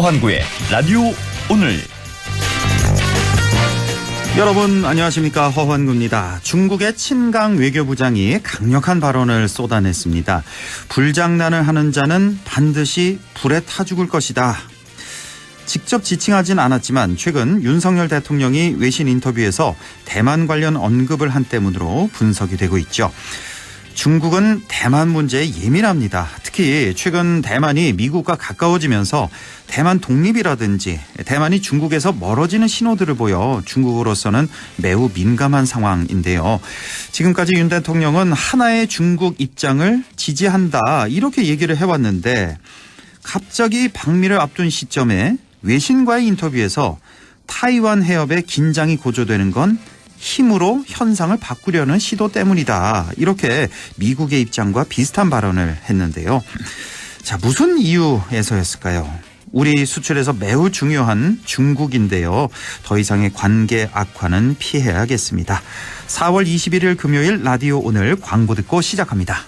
허환구의 라디오 오늘. 여러분 안녕하십니까, 허환구입니다. 중국의 친강 외교부장이 강력한 발언을 쏟아냈습니다. 불장난을 하는 자는 반드시 불에 타 죽을 것이다. 직접 지칭하진 않았지만 최근 윤석열 대통령이 외신 인터뷰에서 대만 관련 언급을 한 때문으로 분석이 되고 있죠. 중국은 대만 문제에 예민합니다. 특히 최근 대만이 미국과 가까워지면서 대만 독립이라든지 대만이 중국에서 멀어지는 신호들을 보여 중국으로서는 매우 민감한 상황인데요. 지금까지 윤 대통령은 하나의 중국 입장을 지지한다, 이렇게 얘기를 해왔는데 갑자기 방미를 앞둔 시점에 외신과의 인터뷰에서 타이완 해협의 긴장이 고조되는 건 힘으로 현상을 바꾸려는 시도 때문이다, 이렇게 미국의 입장과 비슷한 발언을 했는데요. 자, 무슨 이유에서였을까요? 우리 수출에서 매우 중요한 중국인데요. 더 이상의 관계 악화는 피해야겠습니다. 4월 21일 금요일 라디오 오늘 광고 듣고 시작합니다.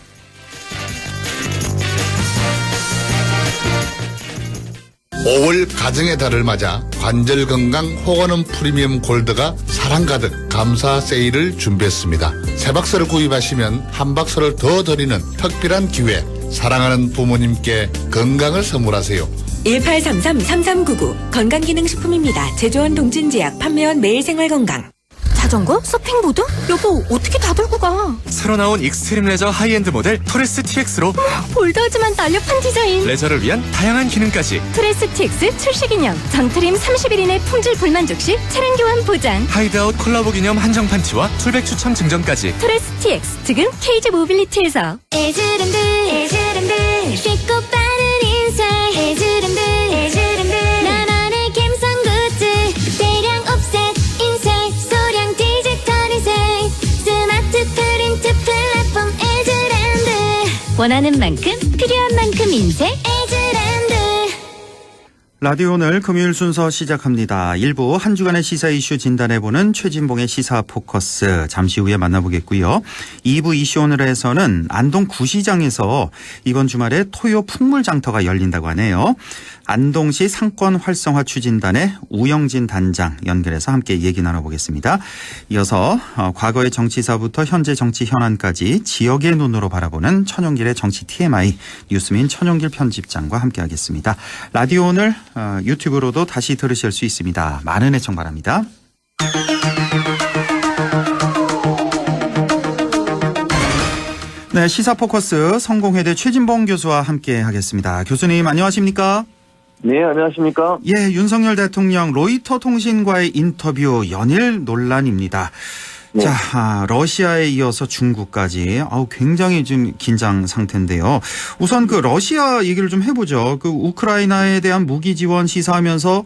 (5월) 가정의 달을 맞아 관절건강 호건음 프리미엄 골드가 사랑 가득 감사 세일을 준비했습니다. 3박스를 구입하시면 1박스를 더 드리는 특별한 기회, 사랑하는 부모님께 건강을 선물하세요. 1833-3399 건강기능식품입니다. 제조원 동진제약, 판매원 매일생활건강. 자전거? 서핑보드? 여보, 어떻게 다 들고 가? 새로 나온 익스트림 레저 하이엔드 모델 토레스 TX로 볼드하지만 날렵한 디자인, 레저를 위한 다양한 기능까지. 토레스 TX 출시기념 전트림 30일인의 품질 불만족 시 차량 교환 보장. 하이드아웃 콜라보 기념 한정판 티와 출백 추첨 증정까지. 토레스 TX 지금 KG 모빌리티에서. 에즈랜드 쉽고 빠른 인생, 에즈랜드 나만의 감성 굿즈, 대량 옵셋 인쇄, 소량 디지털 인쇄, 스마트 프린트 플랫폼 에즈랜드. 원하는 만큼 필요한 만큼 인쇄, 에즈랜드. 라디오 오늘 금요일 순서 시작합니다. 1부 한 주간의 시사 이슈 진단해보는 최진봉의 시사 포커스 잠시 후에 만나보겠고요. 2부 이슈 오늘에서는 안동 구시장에서 이번 주말에 토요 풍물장터가 열린다고 하네요. 안동시 상권 활성화 추진단의 우영진 단장 연결해서 함께 얘기 나눠보겠습니다. 이어서 과거의 정치사부터 현재 정치 현안까지 지역의 눈으로 바라보는 천용길의 정치 TMI 뉴스민 천용길 편집장과 함께하겠습니다. 라디오 오늘 유튜브로도 다시 들으실 수 있습니다. 많은 애청 바랍니다. 네, 시사 포커스 성공회대 최진봉 교수와 함께하겠습니다. 교수님 안녕하십니까? 네, 안녕하십니까? 예, 윤석열 대통령 로이터 통신과의 인터뷰 연일 논란입니다. 네. 자, 러시아에 이어서 중국까지 굉장히 좀 긴장 상태인데요. 우선 그 러시아 얘기를 좀 해보죠. 그 우크라이나에 대한 무기 지원 시사하면서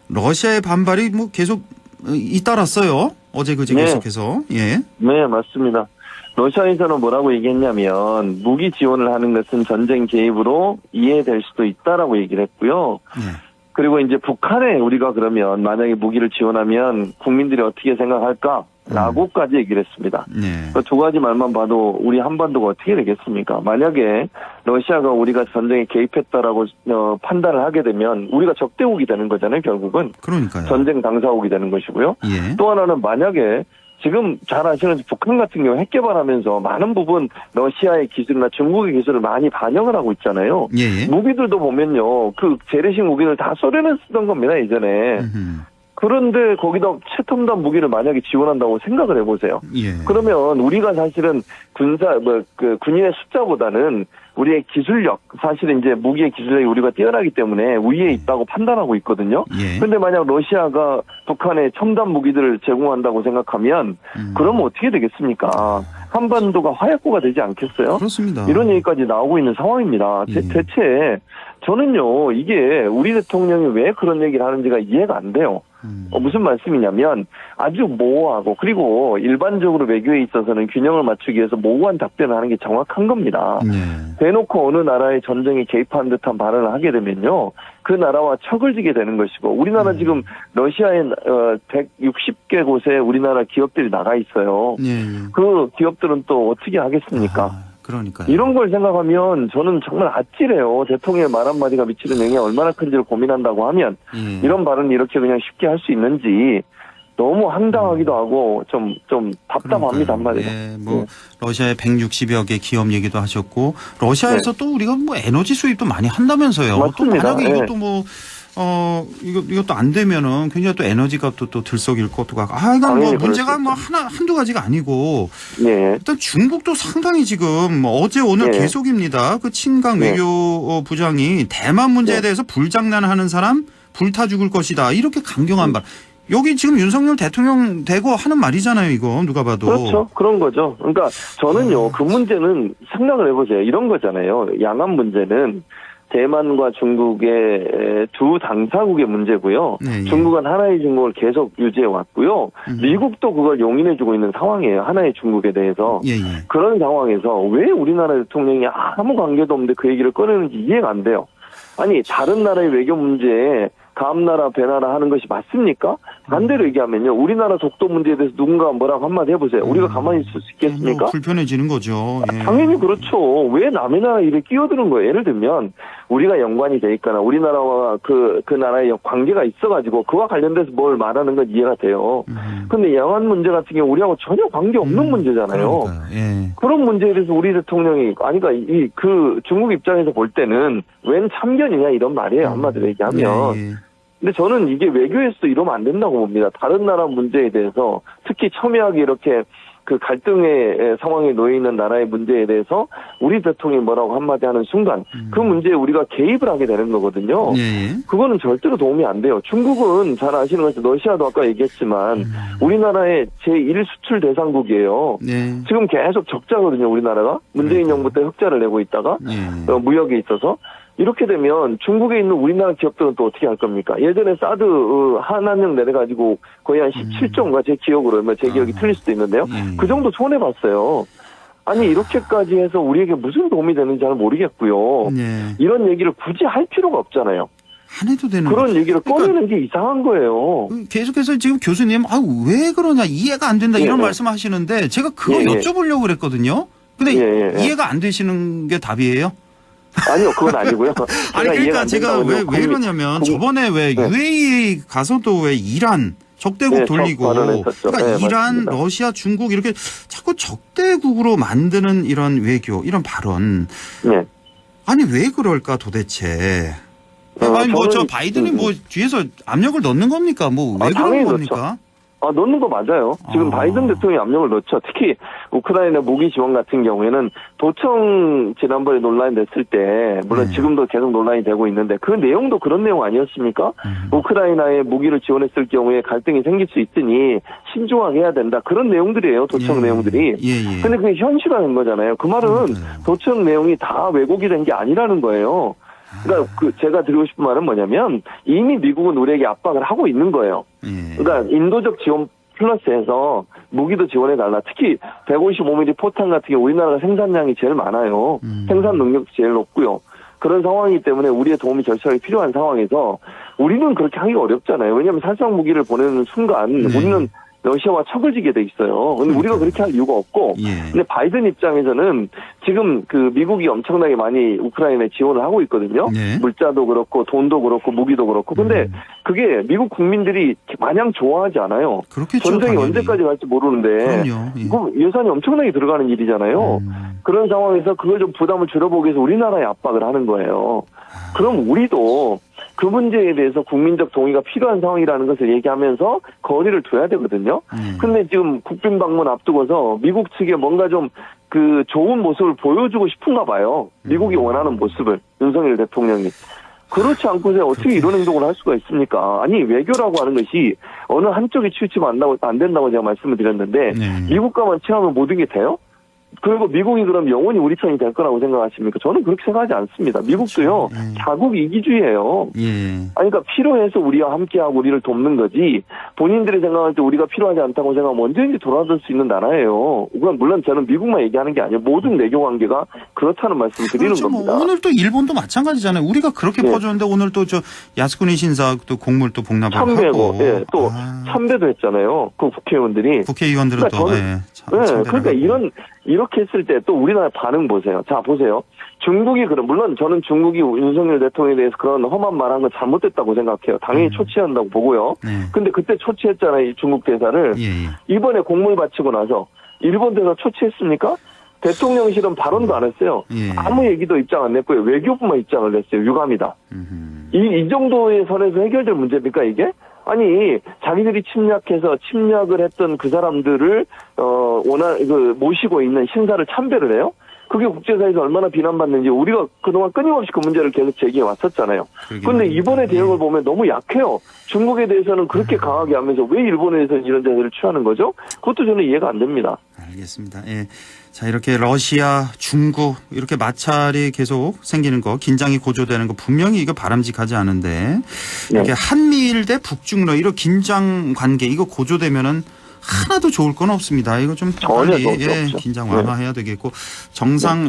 러시아의 반발이 뭐 계속 잇따랐어요. 어제 그제 네. 계속해서. 예. 네, 맞습니다. 러시아에서는 뭐라고 얘기했냐면 무기 지원을 하는 것은 전쟁 개입으로 이해될 수도 있다라고 얘기를 했고요. 예. 그리고 이제 북한에 우리가 그러면 만약에 무기를 지원하면 국민들이 어떻게 생각할까라고까지 얘기를 했습니다. 네. 그 두 가지 말만 봐도 우리 한반도가 어떻게 되겠습니까? 만약에 러시아가 우리가 전쟁에 개입했다라고 판단을 하게 되면 우리가 적대국이 되는 거잖아요, 결국은. 그러니까요. 전쟁 당사국이 되는 것이고요. 예. 또 하나는 만약에 지금 잘 아시는 북한 같은 경우 핵 개발하면서 많은 부분 러시아의 기술이나 중국의 기술을 많이 반영을 하고 있잖아요. 예. 무기들도 보면요. 그 재래식 무기를 다 소련에 쓰던 겁니다, 예전에. 음흠. 그런데 거기다 최첨단 무기를 만약에 지원한다고 생각을 해보세요. 예. 그러면 우리가 사실은 군인의 숫자보다는 우리의 기술력, 사실은 이제 무기의 기술력이 우리가 뛰어나기 때문에 우위에 있다고 판단하고 있거든요. 예. 그런데 만약 러시아가 북한에 첨단 무기들을 제공한다고 생각하면 그러면 어떻게 되겠습니까? 한반도가 화약고가 되지 않겠어요? 그렇습니다. 이런 얘기까지 나오고 있는 상황입니다. 예. 대체 저는요, 이게 우리 대통령이 왜 그런 얘기를 하는지가 이해가 안 돼요. 무슨 말씀이냐면 아주 모호하고, 그리고 일반적으로 외교에 있어서는 균형을 맞추기 위해서 모호한 답변을 하는 게 정확한 겁니다. 네. 대놓고 어느 나라의 전쟁에 개입한 듯한 발언을 하게 되면요, 그 나라와 척을 지게 되는 것이고, 우리나라 지금 러시아에 160개 곳에 우리나라 기업들이 나가 있어요. 네. 그 기업들은 또 어떻게 하겠습니까? 그러니까요. 이런 걸 생각하면 저는 정말 아찔해요. 대통령의 말 한마디가 미치는 영향이 얼마나 큰지를 고민한다고 하면 이런 발언을 이렇게 그냥 쉽게 할 수 있는지 너무 황당하기도 하고 좀 답답합니다, 한마디로. 예, 뭐 러시아의 160여 개 기업 얘기도 하셨고 러시아에서 또 우리가 뭐 에너지 수입도 많이 한다면서요. 맞습니다. 또 만약에 이것도 뭐 이것도 안 되면은 굉장히 또 에너지 값도 또 들썩일 것도 같고 이건 뭐 문제가 뭐 한두 가지가 아니고 일단 중국도 상당히 지금 어제 오늘 계속입니다. 그 친강 외교부장이 대만 문제에 대해서 불장난하는 사람 불타 죽을 것이다. 이렇게 강경한 말. 여기 지금 윤석열 대통령 대고 하는 말이잖아요, 이거 누가 봐도. 그렇죠. 그런 거죠. 그러니까 저는요, 그 문제는 생각을 해보세요. 이런 거잖아요. 양안 문제는 대만과 중국의 두 당사국의 문제고요. 중국은 하나의 중국을 계속 유지해 왔고요. 미국도 그걸 용인해주고 있는 상황이에요. 하나의 중국에 대해서. 그런 상황에서 왜 우리나라 대통령이 아무 관계도 없는데 그 얘기를 꺼내는지 이해가 안 돼요. 아니 다른 나라의 외교 문제에 감나라 배나라 하는 것이 맞습니까? 반대로 얘기하면요. 우리나라 독도 문제에 대해서 누군가 뭐라고 한마디 해보세요. 우리가 가만히 있을 수 있겠습니까? 불편해지는 거죠. 예. 당연히 그렇죠. 왜 남의 나라 일에 끼어드는 거예요? 예를 들면 우리가 연관이 돼 있거나 우리나라와 그 나라의 관계가 있어가지고 그와 관련돼서 뭘 말하는 건 이해가 돼요. 근데 양안 문제 같은 경우 우리하고 전혀 관계없는 문제잖아요. 예. 그런 문제에 대해서 우리 대통령이 그러니까 그 중국 입장에서 볼 때는 웬 참견이냐 이런 말이에요. 한마디로 얘기하면. 근데 저는 이게 외교에서도 이러면 안 된다고 봅니다. 다른 나라 문제에 대해서 특히 첨예하게 이렇게 그 갈등의 상황에 놓여 있는 나라의 문제에 대해서 우리 대통령이 뭐라고 한마디 하는 순간 그 문제에 우리가 개입을 하게 되는 거거든요. 그거는 절대로 도움이 안 돼요. 중국은 잘 아시는 것처럼 러시아도 아까 얘기했지만 우리나라의 제1 수출 대상국이에요. 지금 계속 적자거든요. 우리나라가. 문재인 정부 때 흑자를 내고 있다가 무역에 있어서. 이렇게 되면 중국에 있는 우리나라 기업들은 또 어떻게 할 겁니까? 예전에 사드 한한령 내려가지고 거의 한 17조인가 제 기억으로, 제 기억이 틀릴 수도 있는데요. 그 정도 손해봤어요. 아니 이렇게까지 해서 우리에게 무슨 도움이 되는지 잘 모르겠고요. 이런 얘기를 굳이 할 필요가 없잖아요. 안 해도 되는 그런 얘기를 꺼내는 게 이상한 거예요. 계속해서 지금 교수님 왜 그러냐 이해가 안 된다 이런 말씀하시는데 제가 그거 여쭤보려고 그랬거든요. 근데 이해가 안 되시는 게 답이에요? 아니요, 그건 아니고요. 아니 그러니까 제가 왜 이러냐면 저번에 왜 UAE 가서도 왜 이란 적대국 돌리고 그러니까 이란, 맞습니다. 러시아, 중국 이렇게 자꾸 적대국으로 만드는 이런 외교 이런 발언. 아니 왜 그럴까 도대체? 아니 뭐 저 바이든이 뭐 뒤에서 압력을 넣는 겁니까? 뭐 왜 그러는 겁니까? 넣죠. 넣는 거 맞아요. 지금 바이든 대통령이 압력을 넣죠. 특히 우크라이나 무기 지원 같은 경우에는 도청 지난번에 논란이 됐을 때 물론 지금도 계속 논란이 되고 있는데 그 내용도 그런 내용 아니었습니까? 우크라이나에 무기를 지원했을 경우에 갈등이 생길 수 있으니 신중하게 해야 된다. 그런 내용들이에요. 도청 내용들이. 근데 그게 현실화된 거잖아요. 그 말은 도청 내용이 다 왜곡이 된 게 아니라는 거예요. 그러니까 제가 드리고 싶은 말은 뭐냐면 이미 미국은 우리에게 압박을 하고 있는 거예요. 그러니까 인도적 지원 플러스해서 무기도 지원해달라. 특히 155mm 포탄 같은 게 우리나라가 생산량이 제일 많아요. 생산 능력도 제일 높고요. 그런 상황이기 때문에 우리의 도움이 절실하게 필요한 상황에서 우리는 그렇게 하기가 어렵잖아요. 왜냐하면 살상 무기를 보내는 순간 우리는 러시아와 척을 지게 돼 있어요. 근데 우리가 그렇게 할 이유가 없고, 근데 바이든 입장에서는 지금 그 미국이 엄청나게 많이 우크라이나에 지원을 하고 있거든요. 물자도 그렇고 돈도 그렇고 무기도 그렇고. 근데 그게 미국 국민들이 마냥 좋아하지 않아요. 그렇겠죠, 전쟁이 당연히. 언제까지 갈지 모르는데, 그럼 예산이 엄청나게 들어가는 일이잖아요. 그런 상황에서 그걸 좀 부담을 줄여보기 위해서 우리나라에 압박을 하는 거예요. 그럼 우리도 그 문제에 대해서 국민적 동의가 필요한 상황이라는 것을 얘기하면서 거리를 둬야 되거든요. 근데 지금 국빈 방문 앞두고서 미국 측에 뭔가 좀 그 좋은 모습을 보여주고 싶은가 봐요. 미국이 원하는 모습을, 윤석열 대통령이. 그렇지 않고서 어떻게 이런 행동을 할 수가 있습니까? 아니 외교라고 하는 것이 어느 한쪽에 치우치면 안 된다고 제가 말씀을 드렸는데 미국과만 친하면 모든 게 돼요? 그리고 미국이 그럼 영원히 우리 편이 될 거라고 생각하십니까? 저는 그렇게 생각하지 않습니다. 미국도요, 자국 이기주의예요. 아니, 그러니까 필요해서 우리와 함께하고 우리를 돕는 거지, 본인들이 생각할 때 우리가 필요하지 않다고 생각하면 언제든지 돌아설 수 있는 나라예요. 물론 저는 미국만 얘기하는 게 아니에요. 모든 외교 관계가 그렇다는 말씀을 드리는 겁니다. 뭐 오늘 또 일본도 마찬가지잖아요. 우리가 그렇게 퍼줬는데 오늘 또 저 야스쿠니 신사 또 곡물 또 복납하고 참배고, 또 참배도 했잖아요. 그 국회의원들이. 국회의원들은 그러니까 또. 저는 상대를 하고. 이렇게 했을 때 또 우리나라 반응 보세요. 자, 보세요. 중국이 물론 저는 중국이 윤석열 대통령에 대해서 그런 험한 말 한 건 잘못됐다고 생각해요. 당연히 초치한다고 보고요. 근데 그때 초치했잖아요, 이 중국 대사를. 이번에 공물 바치고 나서 일본 대사 초치했습니까? 대통령실은 발언도 안 했어요. 아무 얘기도 입장 안 냈고요. 외교부만 입장을 냈어요. 유감이다. 이 정도의 선에서 해결될 문제입니까, 이게? 아니, 자기들이 침략을 했던 그 사람들을, 모시고 있는 신사를 참배를 해요? 그게 국제사회에서 얼마나 비난받는지 우리가 그동안 끊임없이 그 문제를 계속 제기해 왔었잖아요. 그런데 이번에 대응을 보면 너무 약해요. 중국에 대해서는 그렇게 강하게 하면서 왜 일본에 대해서는 이런 자세를 취하는 거죠? 그것도 저는 이해가 안 됩니다. 알겠습니다. 예. 자, 이렇게 러시아, 중국 이렇게 마찰이 계속 생기는 거, 긴장이 고조되는 거 분명히 이거 바람직하지 않은데 이렇게 한미일 대 북중러 이런 긴장 관계 이거 고조되면은 하나도 좋을 건 없습니다. 이거 좀 빨리 긴장 완화해야 되겠고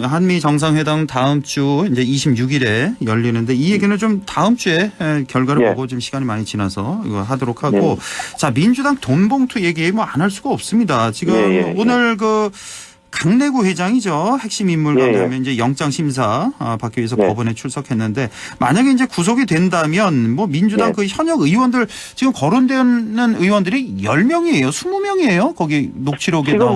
한미 정상회담 다음 주 이제 26일에 열리는데 이 얘기는 좀 다음 주에 결과를 보고 좀 시간이 많이 지나서 이거 하도록 하고 자 민주당 돈봉투 얘기 뭐 안 할 수가 없습니다. 지금 오늘 강내구 회장이죠. 핵심 인물 가운데 이제 영장 심사 받기 위해서 법원에 출석했는데 만약에 이제 구속이 된다면 뭐 민주당 그 현역 의원들 지금 거론되는 의원들이 10명이에요. 20명이에요. 거기 녹취록에 지금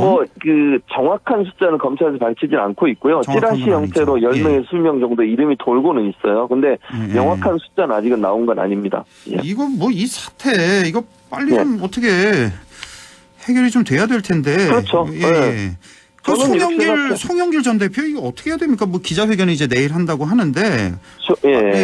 그 정확한 숫자는 검찰에서 밝히지 않고 있고요. 찌라시 형태로 10명에서 20명 정도 이름이 돌고는 있어요. 근데 명확한 숫자는 아직은 나온 건 아닙니다. 이거 이 사태 이거 빨리 좀 어떻게 해결이 좀 돼야 될 텐데. 그렇죠. 송영길 전 대표 이거 어떻게 해야 됩니까? 뭐 기자회견을 이제 내일 한다고 하는데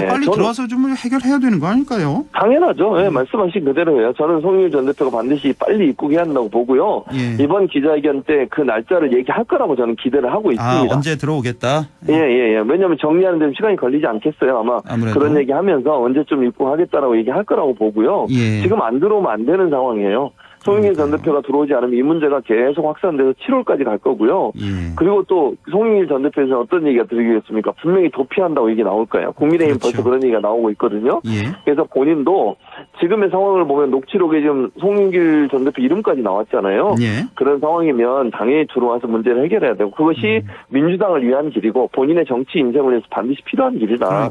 빨리 들어와서 좀 해결해야 되는 거 아닐까요? 당연하죠. 말씀하신 그대로예요. 저는 송영길 전 대표가 반드시 빨리 입국해야 한다고 보고요. 이번 기자회견 때 그 날짜를 얘기할 거라고 저는 기대를 하고 있습니다. 언제 들어오겠다? 왜냐하면 정리하는 데 시간이 걸리지 않겠어요. 아마 아무래도. 그런 얘기하면서 언제쯤 입국하겠다라고 얘기할 거라고 보고요. 지금 안 들어오면 안 되는 상황이에요. 송영길 전 대표가 들어오지 않으면 이 문제가 계속 확산돼서 7월까지 갈 거고요. 그리고 또 송영길 전 대표에서는 어떤 얘기가 들리겠습니까? 분명히 도피한다고 얘기 나올 거예요. 국민의힘 벌써 그런 얘기가 나오고 있거든요. 그래서 본인도 지금의 상황을 보면 녹취록에 지금 송영길 전 대표 이름까지 나왔잖아요. 그런 상황이면 당연히 들어와서 문제를 해결해야 되고 그것이 민주당을 위한 길이고 본인의 정치 인생을 위해서 반드시 필요한 길이다.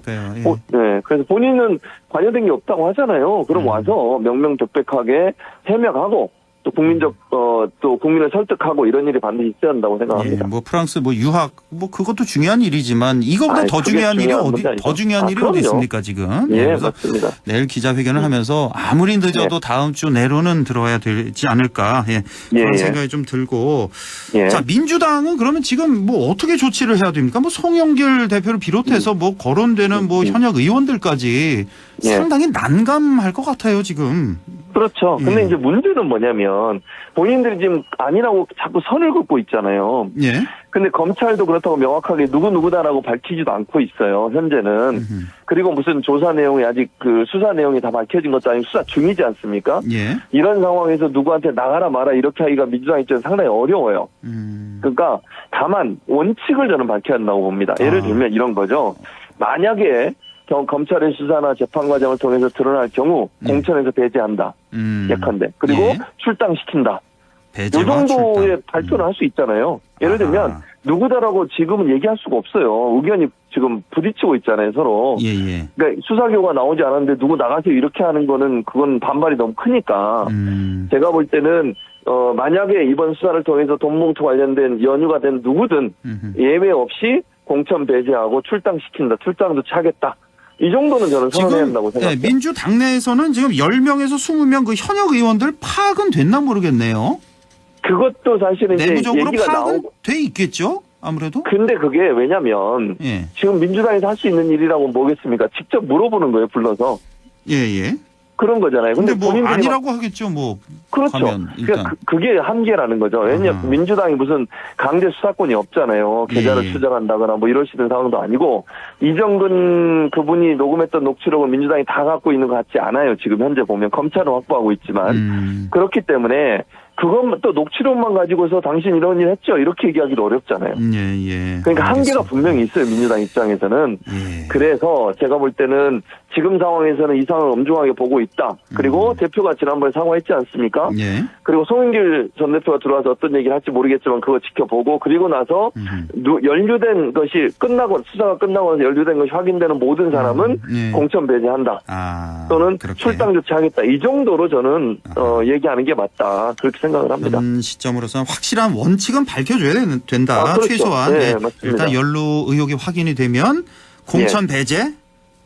그래서 본인은 관여된 게 없다고 하잖아요. 그럼 와서 명명백백하게 해명하고 또 또 국민을 설득하고 이런 일이 반드시 있어야 한다고 생각합니다. 프랑스 유학 그것도 중요한 일이지만 이거보다 더 중요한 일이 어디 있습니까 지금? 그래서 맞습니다. 내일 기자회견을 하면서 아무리 늦어도 다음 주 내로는 들어야 되지 않을까 그런 생각이 좀 들고 자 민주당은 그러면 지금 어떻게 조치를 해야 됩니까? 송영길 대표를 비롯해서 거론되는 현역 의원들까지 상당히 난감할 것 같아요 지금. 그렇죠. 근데 이제 문제는 뭐냐면 본인들이 지금 아니라고 자꾸 선을 긋고 있잖아요. 근데 검찰도 그렇다고 명확하게 누구다라고 밝히지도 않고 있어요. 현재는. 그리고 무슨 조사 내용이 아직 수사 내용이 다 밝혀진 것도 아니고 수사 중이지 않습니까? 이런 상황에서 누구한테 나가라 마라 이렇게 하기가 민주당 입장에서 상당히 어려워요. 그러니까 다만 원칙을 저는 밝혀야 한다고 봅니다. 예를 들면 이런 거죠. 만약에 검찰의 수사나 재판 과정을 통해서 드러날 경우 공천에서 배제한다. 예컨대. 그리고 출당시킨다. 이 정도의 발표를 할 수 있잖아요. 예를 들면 누구다라고 지금은 얘기할 수가 없어요. 의견이 지금 부딪히고 있잖아요, 서로. 그러니까 수사결과 나오지 않았는데 누구 나가세요 이렇게 하는 거는 그건 반발이 너무 크니까. 제가 볼 때는 만약에 이번 수사를 통해서 돈봉투 관련된 연유가 된 누구든 예외 없이 공천 배제하고 출당시킨다. 출당도 차겠다. 이 정도는 저는 선언해야 한다고 생각해요. 민주당 내에서는 지금 10명에서 20명 그 현역 의원들 파악은 됐나 모르겠네요. 그것도 사실은 내부적으로 얘기가 파악은 돼 있겠죠? 아무래도. 근데 그게 왜냐면 지금 민주당에서 할 수 있는 일이라고 뭐겠습니까? 직접 물어보는 거예요, 불러서. 그런 거잖아요. 근데 아니라고 하겠죠, 그렇죠. 그러니까 그게 한계라는 거죠. 왜냐면 민주당이 무슨 강제 수사권이 없잖아요. 계좌를 추적한다거나 이러시는 상황도 아니고 이정근 그분이 녹음했던 녹취록을 민주당이 다 갖고 있는 것 같지 않아요. 지금 현재 보면 검찰은 확보하고 있지만 그렇기 때문에 그것만 또 녹취록만 가지고서 당신 이런 일 했죠? 이렇게 얘기하기도 어렵잖아요. 예. 그러니까 한계가 알겠습니다. 분명히 있어요. 민주당 입장에서는. 예. 그래서 제가 볼 때는 지금 상황에서는 이 상황을 엄중하게 보고 있다. 그리고 대표가 지난번에 사과했지 않습니까? 예. 그리고 송영길 전 대표가 들어와서 어떤 얘기를 할지 모르겠지만 그거 지켜보고 그리고 나서 연루된 것이 끝나고 수사가 끝나고 나서 연루된 것이 확인되는 모든 사람은 예. 공천 배제한다. 그렇게. 또는 출당 조치하겠다. 이 정도로 저는 얘기하는 게 맞다. 그렇게 생각을 합니다. 시점으로서는 확실한 원칙은 밝혀줘야 된다. 그렇죠. 최소한. 네, 예. 맞습니다. 일단 연루 의혹이 확인이 되면 공천 배제,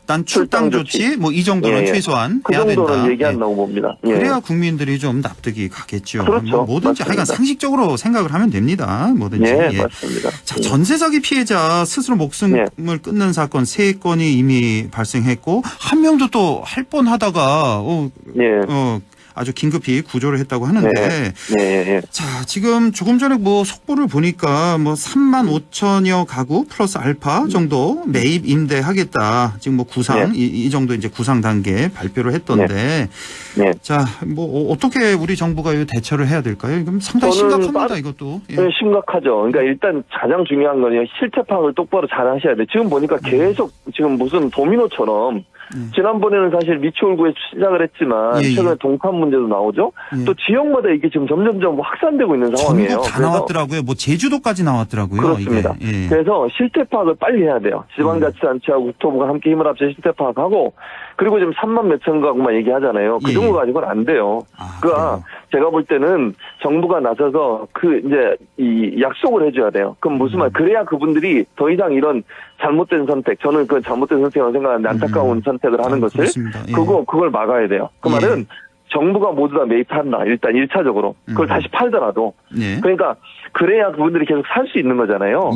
일단 출당 조치, 뭐 이 정도는 예. 최소한 그 해야 정도는 된다. 얘기한다고 봅니다. 예. 그래야 국민들이 좀 납득이 가겠죠. 그렇죠. 뭐 뭐든지 맞습니다. 하여간 상식적으로 생각을 하면 됩니다. 뭐든지. 예, 맞습니다. 자, 전세 사기 피해자 스스로 목숨을 끊는 사건 3건이 이미 발생했고 한 명도 또 할 뻔하다가 아주 긴급히 구조를 했다고 하는데 자, 지금 조금 전에 뭐 속보를 보니까 뭐 3만 5천여 가구 플러스 알파 정도 매입 임대하겠다. 지금 뭐 구상 이 정도 이제 구상 단계 발표를 했던데 자, 뭐 어떻게 우리 정부가 이 대처를 해야 될까요? 이건 상당히 심각합니다. 이것도. 네, 심각하죠. 그러니까 일단 가장 중요한 건 실태 파악을 똑바로 잘 하셔야 돼. 지금 보니까 계속 지금 무슨 도미노처럼 지난번에는 사실 미추홀구에 시작을 했지만 최근에 동탄 문제도 나오죠. 또 지역마다 이게 지금 점점점 확산되고 있는 상황이에요. 전국 다 나왔더라고요. 뭐 제주도까지 나왔더라고요. 그렇습니다. 이게. 그래서 실태 파악을 빨리 해야 돼요. 지방자치단체하고 국토부가 함께 힘을 합쳐 실태 파악하고 그리고 지금 3만 몇천 가구만 얘기하잖아요. 그 정도 가지고는 안 돼요. 그러니까 제가 볼 때는 정부가 나서서 이 약속을 해줘야 돼요. 그럼 무슨 말? 그래야 그분들이 더 이상 이런 잘못된 선택, 저는 그 잘못된 선택이라고 생각하는데 안타까운 선택을 하는 것을 그걸 막아야 돼요. 그 말은 정부가 모두 다 매입한다. 일단 1차적으로. 그걸 다시 팔더라도. 그러니까 그래야 그분들이 계속 살 수 있는 거잖아요.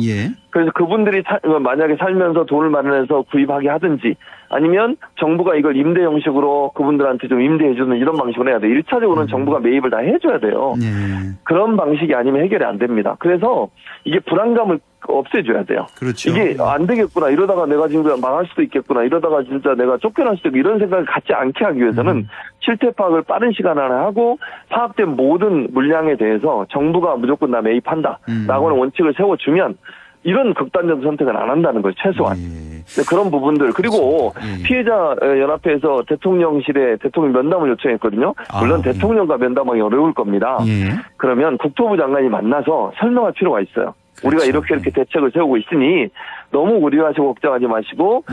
그래서 그분들이 만약에 살면서 돈을 마련해서 구입하게 하든지 아니면 정부가 이걸 임대 형식으로 그분들한테 좀 임대해주는 이런 방식으로 해야 돼요. 1차적으로는 정부가 매입을 다 해줘야 돼요. 그런 방식이 아니면 해결이 안 됩니다. 그래서 이게 불안감을 없애줘야 돼요. 그렇죠. 이게 안 되겠구나. 이러다가 내가 지금 망할 수도 있겠구나. 이러다가 진짜 내가 쫓겨날 수도 있고 이런 생각을 갖지 않게 하기 위해서는 실태 파악을 빠른 시간 안에 하고 파악된 모든 물량에 대해서 정부가 무조건 나 매입한다. 라고는 원칙을 세워주면 이런 극단적 선택은 안 한다는 거예요. 최소한. 그런 부분들. 그리고 피해자 연합회에서 대통령실에 대통령 면담을 요청했거든요. 물론 대통령과 면담하기 어려울 겁니다. 그러면 국토부 장관이 만나서 설명할 필요가 있어요. 우리가 이렇게 대책을 세우고 있으니 너무 우려하시고 걱정하지 마시고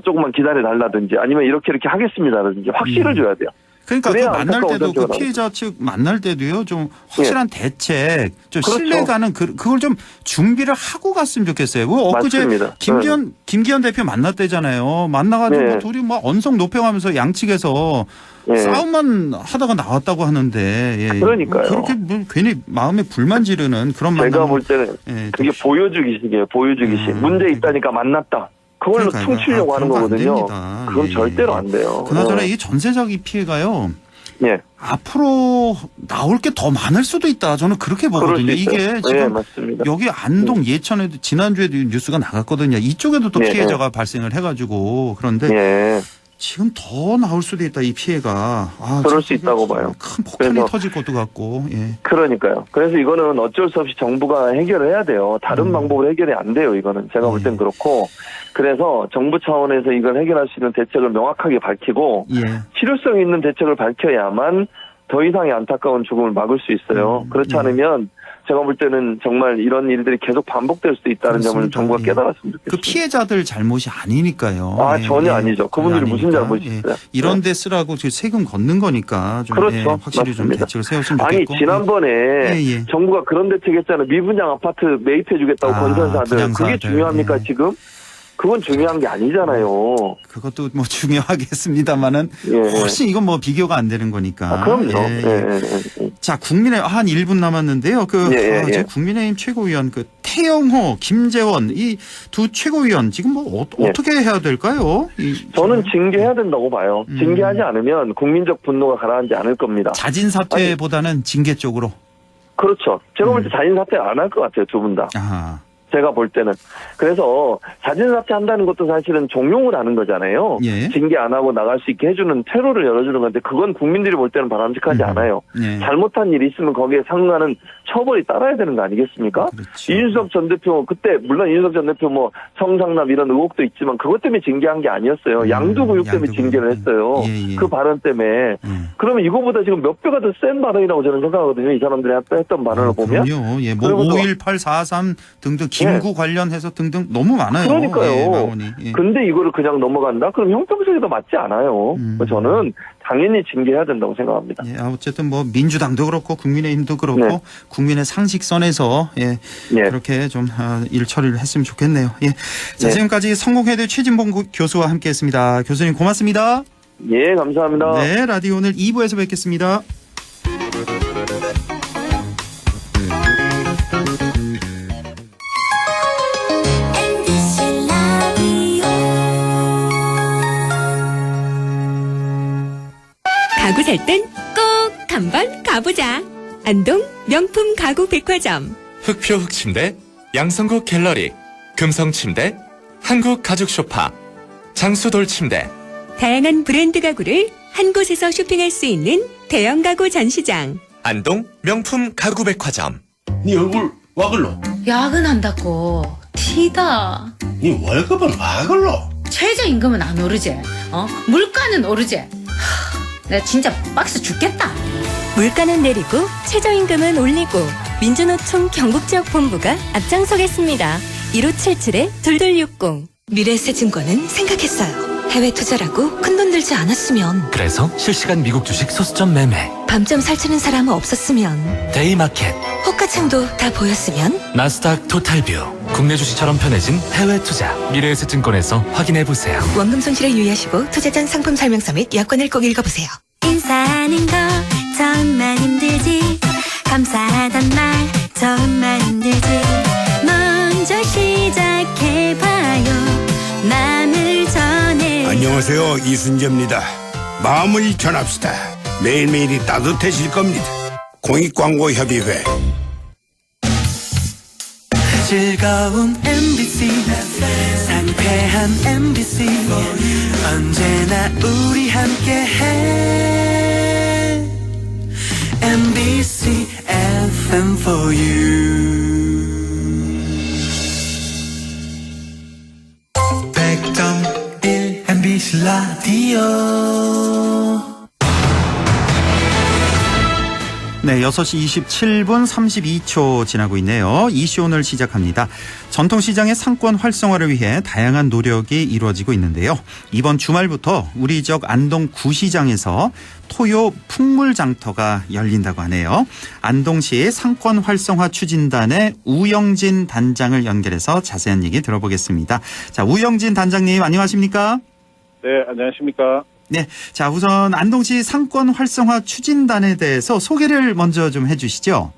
조금만 기다려달라든지 아니면 이렇게 하겠습니다라든지 확실을 줘야 돼요. 그러니까 그 만날 때도 그 피해자 측 만날 때도요 좀 확실한 대책, 좀 신뢰가는 그걸 좀 준비를 하고 갔으면 좋겠어요. 뭐 엊그제 김기현 대표 만났대잖아요. 만나가지고 뭐 둘이 막 언성 높여가면서 양측에서 싸움만 하다가 나왔다고 하는데 그러니까요. 그렇게 뭐 괜히 마음에 불만 지르는 그런 만남. 제가 볼 때는 그게 보여주기식이에요. 보여주기식. 문제 있다니까 만났다. 그걸로 퉁치려고 하는 거거든요. 그건 절대로 안 돼요. 그나저나 이 전세자기 피해가요. 앞으로 나올 게 더 많을 수도 있다. 저는 그렇게 보거든요. 이게 지금 여기 안동 예천에도 지난주에도 뉴스가 나갔거든요. 이쪽에도 또 피해자가 발생을 해가지고 그런데 지금 더 나올 수도 있다. 이 피해가. 그럴 수 있다고 봐요. 큰 폭탄이 터질 것도 같고. 그러니까요. 그래서 이거는 어쩔 수 없이 정부가 해결을 해야 돼요. 다른 방법으로 해결이 안 돼요. 이거는 제가 볼 땐 그렇고. 그래서 정부 차원에서 이걸 해결할 수 있는 대책을 명확하게 밝히고 실효성 있는 대책을 밝혀야만 더 이상의 안타까운 죽음을 막을 수 있어요. 그렇지 않으면 제가 볼 때는 정말 이런 일들이 계속 반복될 수도 있다는 점을 정부가 깨달았으면 좋겠습니다. 그 피해자들 잘못이 아니니까요. 전혀 아니죠. 그분들이 무슨 잘못이 있어요. 이런 데 쓰라고 세금 걷는 거니까 좀 확실히 좀 대책을 세웠으면 좋겠고. 아니 지난번에 정부가 그런 대책했잖아요. 미분양 아파트 매입해 주겠다고 건설사들. 그게 중요합니까 지금? 그건 중요한 게 아니잖아요. 그것도 뭐 중요하겠습니다만은 훨씬 이건 뭐 비교가 안 되는 거니까. 그럼요. 자, 국민의힘 한 1분 남았는데요. 국민의힘 최고위원 태영호, 김재원 이 두 최고위원 지금 뭐 어떻게 해야 될까요? 저는 징계해야 된다고 봐요. 징계하지 않으면 국민적 분노가 가라앉지 않을 겁니다. 자진 사퇴보다는 징계 쪽으로. 그렇죠. 제가 볼 때 자진 사퇴 안 할 것 같아요. 두 분 다. 제가 볼 때는. 그래서 자진 사퇴한다는 것도 사실은 종용을 하는 거잖아요. 예. 징계 안 하고 나갈 수 있게 해주는 퇴로를 열어주는 건데 그건 국민들이 볼 때는 바람직하지 않아요. 예. 잘못한 일이 있으면 거기에 상응하는 처벌이 따라야 되는 거 아니겠습니까? 그렇죠. 이준석 전 대표 그때 물론 이준석 전 대표 뭐 성상납 이런 의혹도 있지만 그것 때문에 징계한 게 아니었어요. 양두구육 때문에 징계를 했어요. 예, 예. 그 발언 때문에. 그러면 이거보다 지금 몇 배가 더 센 발언이라고 저는 생각하거든요. 이 사람들이 했던 발언을 보면. 그럼요. 예, 뭐 그리고 또- 5.18, 4.3 등등 김구 관련해서 등등 너무 많아요. 그러니까요. 예, 망언이. 예. 근데 이거를 그냥 넘어간다? 그럼 형평성에도 맞지 않아요. 저는 당연히 징계해야 된다고 생각합니다. 예, 어쨌든 뭐 민주당도 그렇고 국민의힘도 그렇고 네. 국민의 상식선에서 예, 예. 그렇게 좀 일 처리를 했으면 좋겠네요. 예. 자, 네. 지금까지 성공회대 최진봉 교수와 함께했습니다. 교수님 고맙습니다. 예, 감사합니다. 네, 라디오 오늘 2부에서 뵙겠습니다. 가구 살 땐 꼭 한번 가보자. 안동 명품 가구 백화점. 흑표 흑침대, 양성국 갤러리, 금성침대, 한국가죽소파, 장수돌침대. 다양한 브랜드 가구를 한 곳에서 쇼핑할 수 있는 대형 가구 전시장. 안동 명품 가구백화점. 네 얼굴 와 글로? 야근한다고 티다. 네 월급은 와 글로? 최저임금은 안 오르지. 물가는 오르지. 내가 진짜 빡세 죽겠다. 물가는 내리고 최저임금은 올리고 민주노총 경북지역 본부가 앞장서겠습니다. 1577-2260. 미래에셋증권은 생각했어요. 해외 투자라고 큰돈 들지 않았으면, 그래서 실시간 미국 주식 소수점 매매, 밤점 살찌는 사람은 없었으면, 데이마켓, 호가창도 다 보였으면. 나스닥 토탈뷰. 국내 주식처럼 편해진 해외 투자. 미래에셋증권에서 확인해보세요. 원금 손실에 유의하시고 투자자 상품 설명서 및 약관을 꼭 읽어보세요. 인사하는 거 정말 힘들지. 감사하단 말 정말 힘들지. 먼저 시작해봐요. 마음을 전해. 안녕하세요, 이순재입니다. 마음을 전합시다. 매일매일이 따뜻해질 겁니다. 공익광고협의회. 즐거운 MBC 상쾌한 MBC 언제나 우리 함께해. MBC FM for you. 100.1 MBC 라디오. 네, 6시 27분 32초 지나고 있네요. 이슈 오늘 시작합니다. 전통시장의 상권 활성화를 위해 다양한 노력이 이루어지고 있는데요. 이번 주말부터 우리 지역 안동 구시장에서 토요 풍물장터가 열린다고 하네요. 안동시 상권 활성화 추진단의 우영진 단장을 연결해서 자세한 얘기 들어보겠습니다. 자, 우영진 단장님 안녕하십니까? 네, 안녕하십니까? 네. 자, 우선 안동시 상권 활성화 추진단에 대해서 소개를 먼저 좀 해주시죠.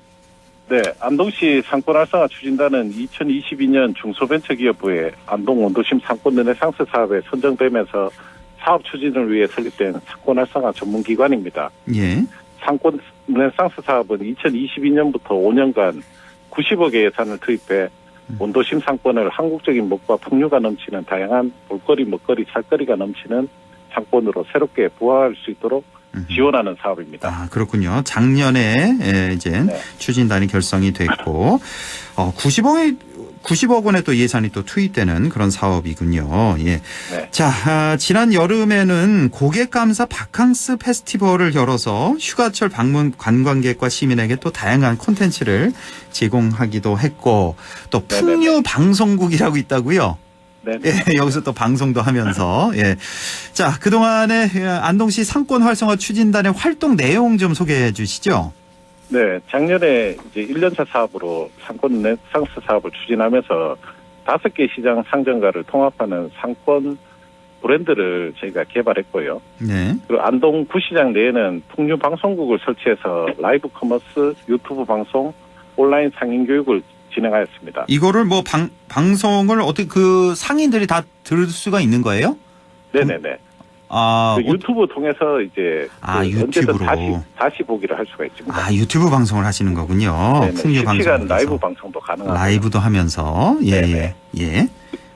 네, 안동시 상권 활성화 추진단은 2022년 중소벤처기업부의 안동 원도심 상권 르네상스 사업에 선정되면서 사업 추진을 위해 설립된 상권 활성화 전문기관입니다. 예. 상권 르네상스 사업은 2022년부터 5년간 90억의 예산을 투입해 원도심 상권을 한국적인 먹과 풍류가 넘치는 다양한 볼거리, 먹거리, 살거리가 넘치는 상권으로 새롭게 부활할 수 있도록 지원하는 사업입니다. 아, 그렇군요. 작년에 이제 네. 추진단이 결성이 됐고 90억 원의 또 예산이 또 투입되는 그런 사업이군요. 예. 네. 자, 지난 여름에는 고객 감사 바캉스 페스티벌을 열어서 휴가철 방문 관광객과 시민에게 또 다양한 콘텐츠를 제공하기도 했고 또 풍류 방송국이라고 있다고요. 네. 예, 여기서 또 방송도 하면서 예. 자, 그동안의 안동시 상권 활성화 추진단의 활동 내용 좀 소개해 주시죠. 네, 작년에 이제 1년차 사업으로 상권 르네상스 사업을 추진하면서 5개 시장 상점가를 통합하는 상권 브랜드를 저희가 개발했고요. 네. 그리고 안동 구시장 내에는 풍류 방송국을 설치해서 라이브 커머스, 유튜브 방송, 온라인 상인 교육을 진행하였습니다. 이거를 뭐 방송을 어떻게 그 상인들이 다 들을 수가 있는 거예요? 네네네. 그 유튜브 통해서 이제 유튜브로 언제든 다시 보기를 할 수가 있습니다. 유튜브 방송을 하시는 거군요. 풍류 방송. 실시간 라이브 방송도 가능하고. 라이브도 하면서 예.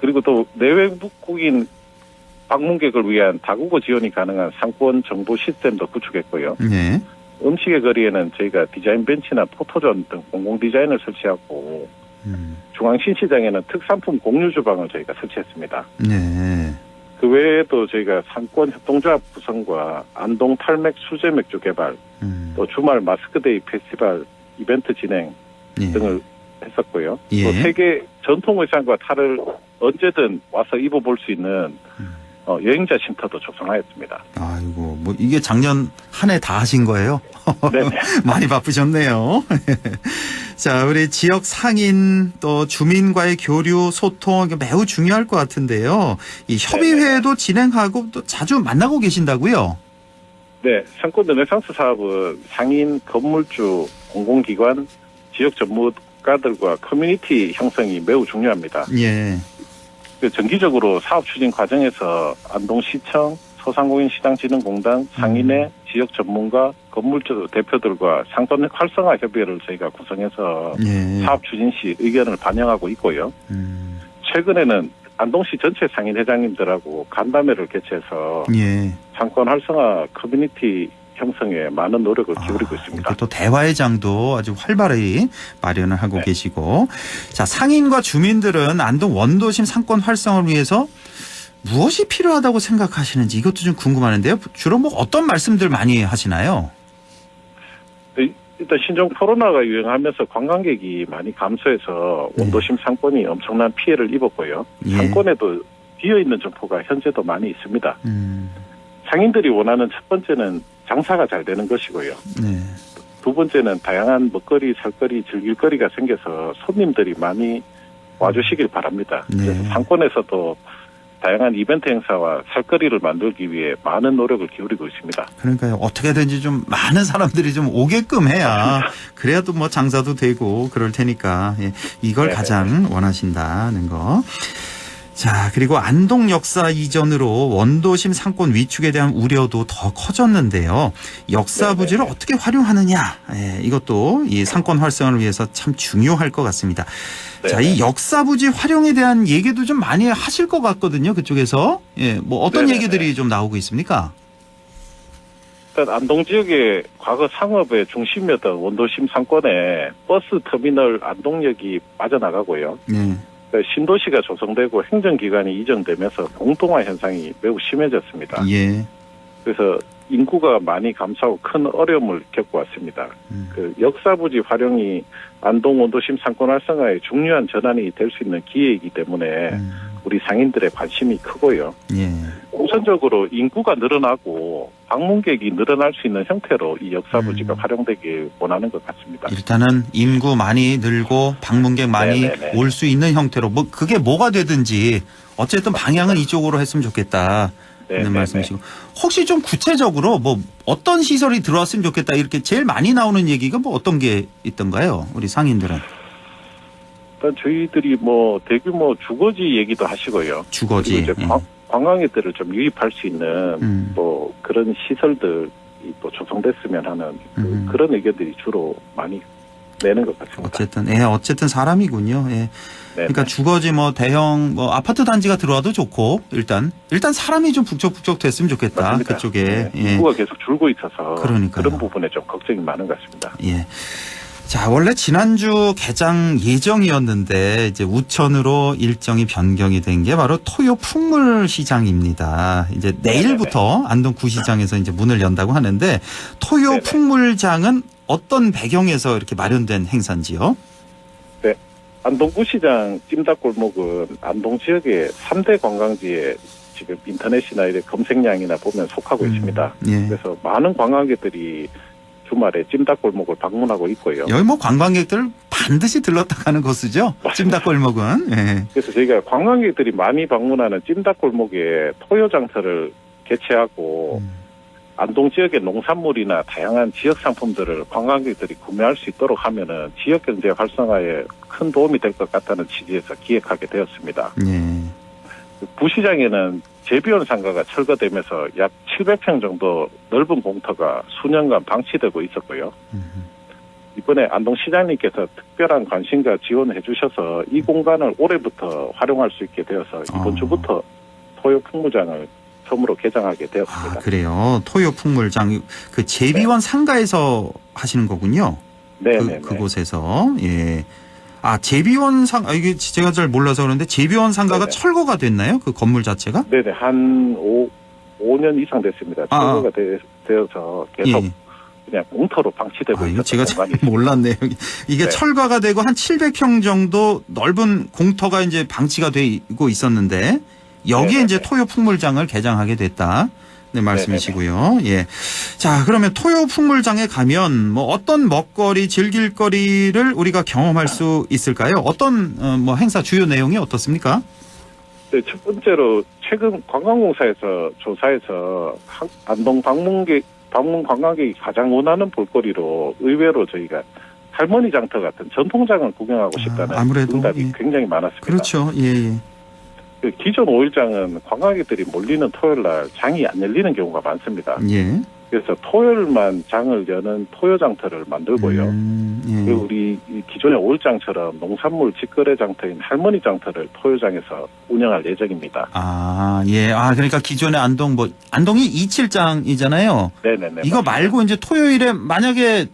그리고 또 내외국인 방문객을 위한 다국어 지원이 가능한 상권 정보 시스템도 구축했고요. 네. 음식의 거리에는 저희가 디자인 벤치나 포토존 등 공공 디자인을 설치하고 중앙신시장에는 특산품 공유 주방을 저희가 설치했습니다. 네. 그 외에도 저희가 상권 협동조합 구성과 안동 탈맥 수제 맥주 개발, 또 주말 마스크데이 페스티벌 이벤트 진행 등을 했었고요. 또 세계 전통 의상과 탈을 언제든 와서 입어볼 수 있는 여행자 쉼터도 조성하였습니다. 아이고, 뭐 이게 작년 한 해 다 하신 거예요? 네네. 많이 바쁘셨네요. 자, 우리 지역 상인 또 주민과의 교류 소통 매우 중요할 것 같은데요. 이 협의회도 진행하고 또 자주 만나고 계신다고요? 네, 상권 르네상스 사업은 상인, 건물주, 공공기관, 지역 전문가들과 커뮤니티 형성이 매우 중요합니다. 예. 정기적으로 사업 추진 과정에서 안동시청, 소상공인시장진흥공단, 상인회, 지역 전문가, 건물주 대표들과 상권 활성화 협의회를 저희가 구성해서 사업 추진 시 의견을 반영하고 있고요. 최근에는 안동시 전체 상인 회장님들하고 간담회를 개최해서 상권 활성화 커뮤니티 형성에 많은 노력을 기울이고 있습니다. 또 대화의 장도 아주 활발히 마련을 하고 계시고, 자, 상인과 주민들은 안동 원도심 상권 활성화를 위해서 무엇이 필요하다고 생각하시는지 이것도 좀 궁금하는데요. 주로 뭐 어떤 말씀들 많이 하시나요? 일단 신종 코로나가 유행하면서 관광객이 많이 감소해서 원도심 상권이 엄청난 피해를 입었고요. 상권에도 비어있는 점포가 현재도 많이 있습니다. 상인들이 원하는 첫 번째는 장사가 잘 되는 것이고요. 두 번째는 다양한 먹거리, 살거리, 즐길거리가 생겨서 손님들이 많이 와주시길 바랍니다. 그래서 상권에서도 다양한 이벤트 행사와 살거리를 만들기 위해 많은 노력을 기울이고 있습니다. 그러니까요. 어떻게든지 좀 많은 사람들이 좀 오게끔 해야 그래야 또 뭐 장사도 되고 그럴 테니까 이걸 가장 원하신다는 거. 자, 그리고 안동 역사 이전으로 원도심 상권 위축에 대한 우려도 더 커졌는데요. 역사 부지를 어떻게 활용하느냐, 이것도 이 상권 활성화를 위해서 참 중요할 것 같습니다. 자, 이 역사 부지 활용에 대한 얘기도 좀 많이 하실 것 같거든요. 그쪽에서 뭐 어떤 얘기들이 좀 나오고 있습니까? 일단 안동 지역의 과거 상업의 중심이었던 원도심 상권에 버스 터미널 안동역이 빠져나가고요. 신도시가 조성되고 행정기관이 이전되면서 공동화 현상이 매우 심해졌습니다. 그래서 인구가 많이 감소하고 큰 어려움을 겪어왔습니다. 그 역사부지 활용이 안동 원도심 상권 활성화의 중요한 전환이 될 수 있는 기회이기 때문에 우리 상인들의 관심이 크고요. 우선적으로 인구가 늘어나고 방문객이 늘어날 수 있는 형태로 이 역사부지가 활용되길 원하는 것 같습니다. 일단은 인구 많이 늘고 방문객 많이 올 수 있는 형태로 뭐 그게 뭐가 되든지 어쨌든 방향은 이쪽으로 했으면 좋겠다. 는 말씀이시고, 혹시 좀 구체적으로 뭐 어떤 시설이 들어왔으면 좋겠다 이렇게 제일 많이 나오는 얘기가 뭐 어떤 게 있던가요? 우리 상인들은. 일단 저희들이 뭐 대규모 주거지 얘기도 하시고요. 주거지. 이제 관광객들을 좀 유입할 수 있는 뭐 그런 시설들이 또 조성됐으면 하는 그런 의견들이 주로 많이 내는 것 같습니다. 어쨌든 사람이군요. 그러니까 주거지 뭐 대형 뭐 아파트 단지가 들어와도 좋고 일단 사람이 좀 북적북적 됐으면 좋겠다. 맞습니다. 그쪽에. 인구가 계속 줄고 있어서 그러니까요. 그런 부분에 좀 걱정이 많은 것 같습니다. 자, 원래 지난주 개장 예정이었는데 이제 우천으로 일정이 변경이 된 게 바로 토요 풍물시장입니다. 이제 내일부터 안동 구시장에서 이제 문을 연다고 하는데 토요 풍물장은 어떤 배경에서 이렇게 마련된 행사인지요? 네. 안동구시장 찜닭골목은 안동 지역의 3대 관광지에 지금 인터넷이나 이런 검색량이나 보면 속하고 있습니다. 그래서 많은 관광객들이 주말에 찜닭골목을 방문하고 있고요. 여기 뭐 관광객들 반드시 들렀다 가는 곳이죠? 찜닭골목은. 그래서 저희가 관광객들이 많이 방문하는 찜닭골목에 토요장터를 개최하고 안동 지역의 농산물이나 다양한 지역 상품들을 관광객들이 구매할 수 있도록 하면은 지역 경제 활성화에 큰 도움이 될 것 같다는 취지에서 기획하게 되었습니다. 부시장에는 제비원 상가가 철거되면서 약 700평 정도 넓은 공터가 수년간 방치되고 있었고요. 이번에 안동시장님께서 특별한 관심과 지원을 해주셔서 이 공간을 올해부터 활용할 수 있게 되어서 이번 주부터 토요 풍물장을 처음으로 개장하게 되었습니다. 그래요. 토요 풍물장 그 제비원 상가에서 하시는 거군요. 네, 그곳에서 예. 제비원 이게 제가 잘 몰라서 그런데 제비원 상가가 철거가 됐나요? 그 건물 자체가? 네네, 한 5년 이상 됐습니다. 철거가 되어서 계속 그냥 공터로 방치되고 있었던 제가 잘 공간이 몰랐네요. 이게 철거가 되고 한 700평 정도 넓은 공터가 이제 방치가 되고 있었는데 여기에 이제 토요 풍물장을 개장하게 됐다. 네, 말씀이시고요. 예. 자, 그러면 토요 풍물장에 가면 뭐 어떤 먹거리, 즐길거리를 우리가 경험할 수 있을까요? 어떤 뭐 행사 주요 내용이 어떻습니까? 네, 첫 번째로 최근 관광공사에서 조사해서 안동 방문 관광객이 가장 원하는 볼거리로 의외로 저희가 할머니 장터 같은 전통장을 구경하고 싶다는 아무래도 응답이 굉장히 많았습니다. 그렇죠. 예. 기존 5일장은 관광객들이 몰리는 토요일날 장이 안 열리는 경우가 많습니다. 예. 그래서 토요일만 장을 여는 토요장터를 만들고요. 그리고 우리 기존의 5일장처럼 농산물 직거래 장터인 할머니 장터를 토요장에서 운영할 예정입니다. 예. 그러니까 기존의 안동이 27장이잖아요. 네네네. 이거 말고 이제 토요일에 만약에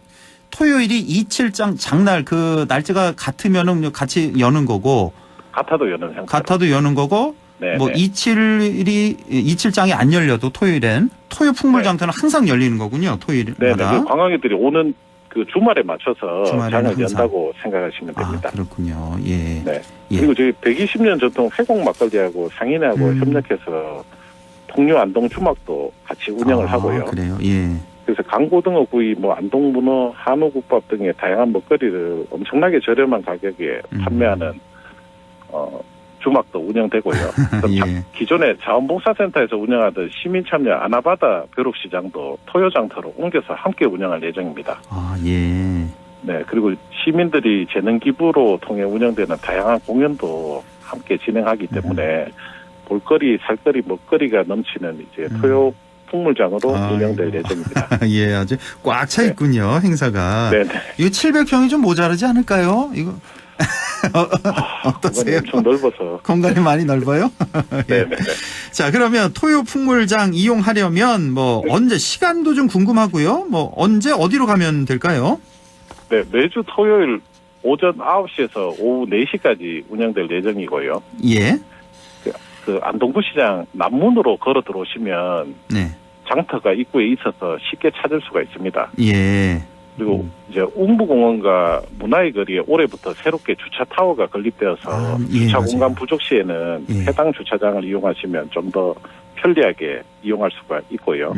토요일이 27장 장날 그 날짜가 같으면은 같이 여는 거고. 같아도 여는 형태. 같아도 여는 거고. 네네. 뭐 27장이 안 열려도 토요일엔 토요 풍물장터는 항상 열리는 거군요. 토요일마다. 네네. 관광객들이 오는 그 주말에 맞춰서 장을 항상 연다고 생각하시면 됩니다. 그렇군요. 예. 네. 그리고 저희 120년 전통 회곡 막걸리하고 상인회하고 협력해서 통유 안동 주막도 같이 운영을 하고요. 그래요. 예. 그래서 강고등어 구이, 안동 문어, 한우국밥 등의 다양한 먹거리를 엄청나게 저렴한 가격에 판매하는 주막도 운영되고요. 예. 기존에 자원봉사센터에서 운영하던 시민참여 아나바다 벼룩시장도 토요장터로 옮겨서 함께 운영할 예정입니다. 예. 네, 그리고 시민들이 재능 기부로 통해 운영되는 다양한 공연도 함께 진행하기 때문에 볼거리, 살거리, 먹거리가 넘치는 이제 토요 풍물장으로 운영될 예정입니다. 예, 아주 꽉 차 있군요, 행사가. 네네. 이거 700평이 좀 모자르지 않을까요? 이거. 어떠세요? 엄청 넓어서. 공간이 많이 넓어요? 네. 자, 그러면 토요 풍물장 이용하려면 언제 시간도 좀 궁금하고요. 언제 어디로 가면 될까요? 네, 매주 토요일 오전 9시에서 오후 4시까지 운영될 예정이고요. 예. 그 안동구시장 남문으로 걸어 들어오시면 장터가 입구에 있어서 쉽게 찾을 수가 있습니다. 예. 그리고 이제 웅부공원과 문화의 거리에 올해부터 새롭게 주차 타워가 건립되어서 주차 공간 부족 시에는 해당 주차장을 이용하시면 좀 더 편리하게 이용할 수가 있고요.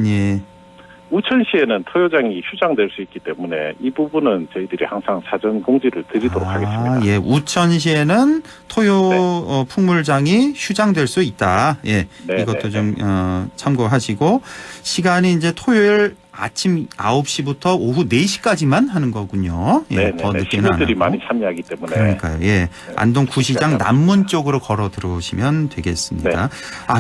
우천시에는 토요장이 휴장될 수 있기 때문에 이 부분은 저희들이 항상 사전 공지를 드리도록 하겠습니다. 예, 우천시에는 토요 풍물장이 휴장될 수 있다. 예, 이것도 좀 참고하시고 시간이 이제 토요일 아침 9시부터 오후 4시까지만 하는 거군요. 예, 더 늦게는 안 시민들이 하고. 많이 참여하기 때문에. 그러니까요. 예, 안동 구시장 남문 쪽으로 걸어 들어오시면 되겠습니다.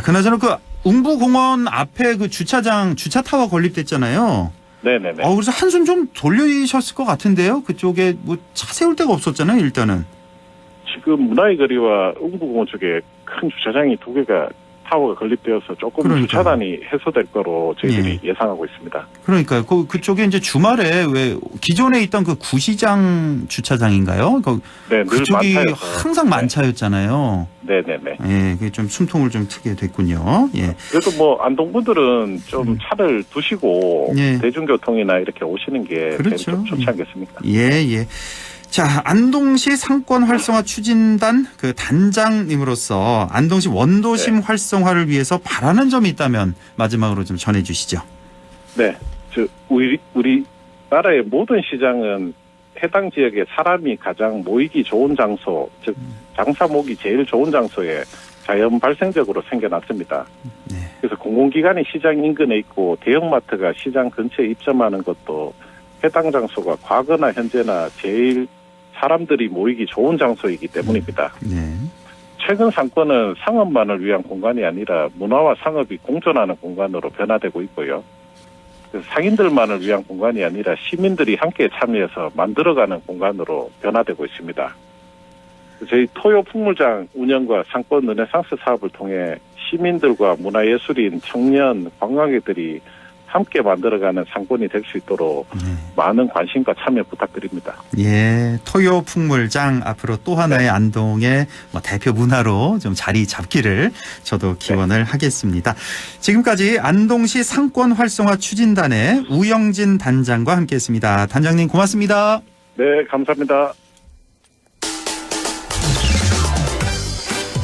그나저나 그 웅부공원 앞에 그 주차 타워 건립됐잖아요. 네네네. 그래서 한숨 좀 돌리셨을 것 같은데요. 그쪽에 차 세울 데가 없었잖아요, 일단은. 지금 문화의 거리와 웅부공원 쪽에 큰 주차장이 2개가 타워가 건립되어서 조금 주차단이 해소될 거로 저희들이 예상하고 있습니다. 그러니까요. 그쪽에 이제 주말에 왜 기존에 있던 그 구시장 주차장인가요? 그쪽이 항상 만차였잖아요. 네네네. 예, 그게 좀 숨통을 좀 트게 됐군요. 예. 그래도 안동 분들은 좀 차를 두시고 대중교통이나 이렇게 오시는 게 좀 좋지 않겠습니까? 예. 자, 안동시 상권 활성화 추진단 그 단장님으로서 안동시 원도심 활성화를 위해서 바라는 점이 있다면 마지막으로 좀 전해 주시죠. 네. 우리 나라의 모든 시장은 해당 지역에 사람이 가장 모이기 좋은 장소, 즉 장사 모기 제일 좋은 장소에 자연 발생적으로 생겨났습니다. 그래서 공공기관이 시장 인근에 있고 대형마트가 시장 근처에 입점하는 것도 해당 장소가 과거나 현재나 제일 사람들이 모이기 좋은 장소이기 때문입니다. 최근 상권은 상업만을 위한 공간이 아니라 문화와 상업이 공존하는 공간으로 변화되고 있고요. 그래서 상인들만을 위한 공간이 아니라 시민들이 함께 참여해서 만들어가는 공간으로 변화되고 있습니다. 저희 토요 풍물장 운영과 상권 르네상스 사업을 통해 시민들과 문화예술인, 청년, 관광객들이 함께 만들어가는 상권이 될 수 있도록 많은 관심과 참여 부탁드립니다. 예, 토요 풍물장 앞으로 또 하나의 안동의 대표 문화로 좀 자리 잡기를 저도 기원을 하겠습니다. 지금까지 안동시 상권 활성화 추진단의 우영진 단장과 함께했습니다. 단장님 고맙습니다. 네, 감사합니다.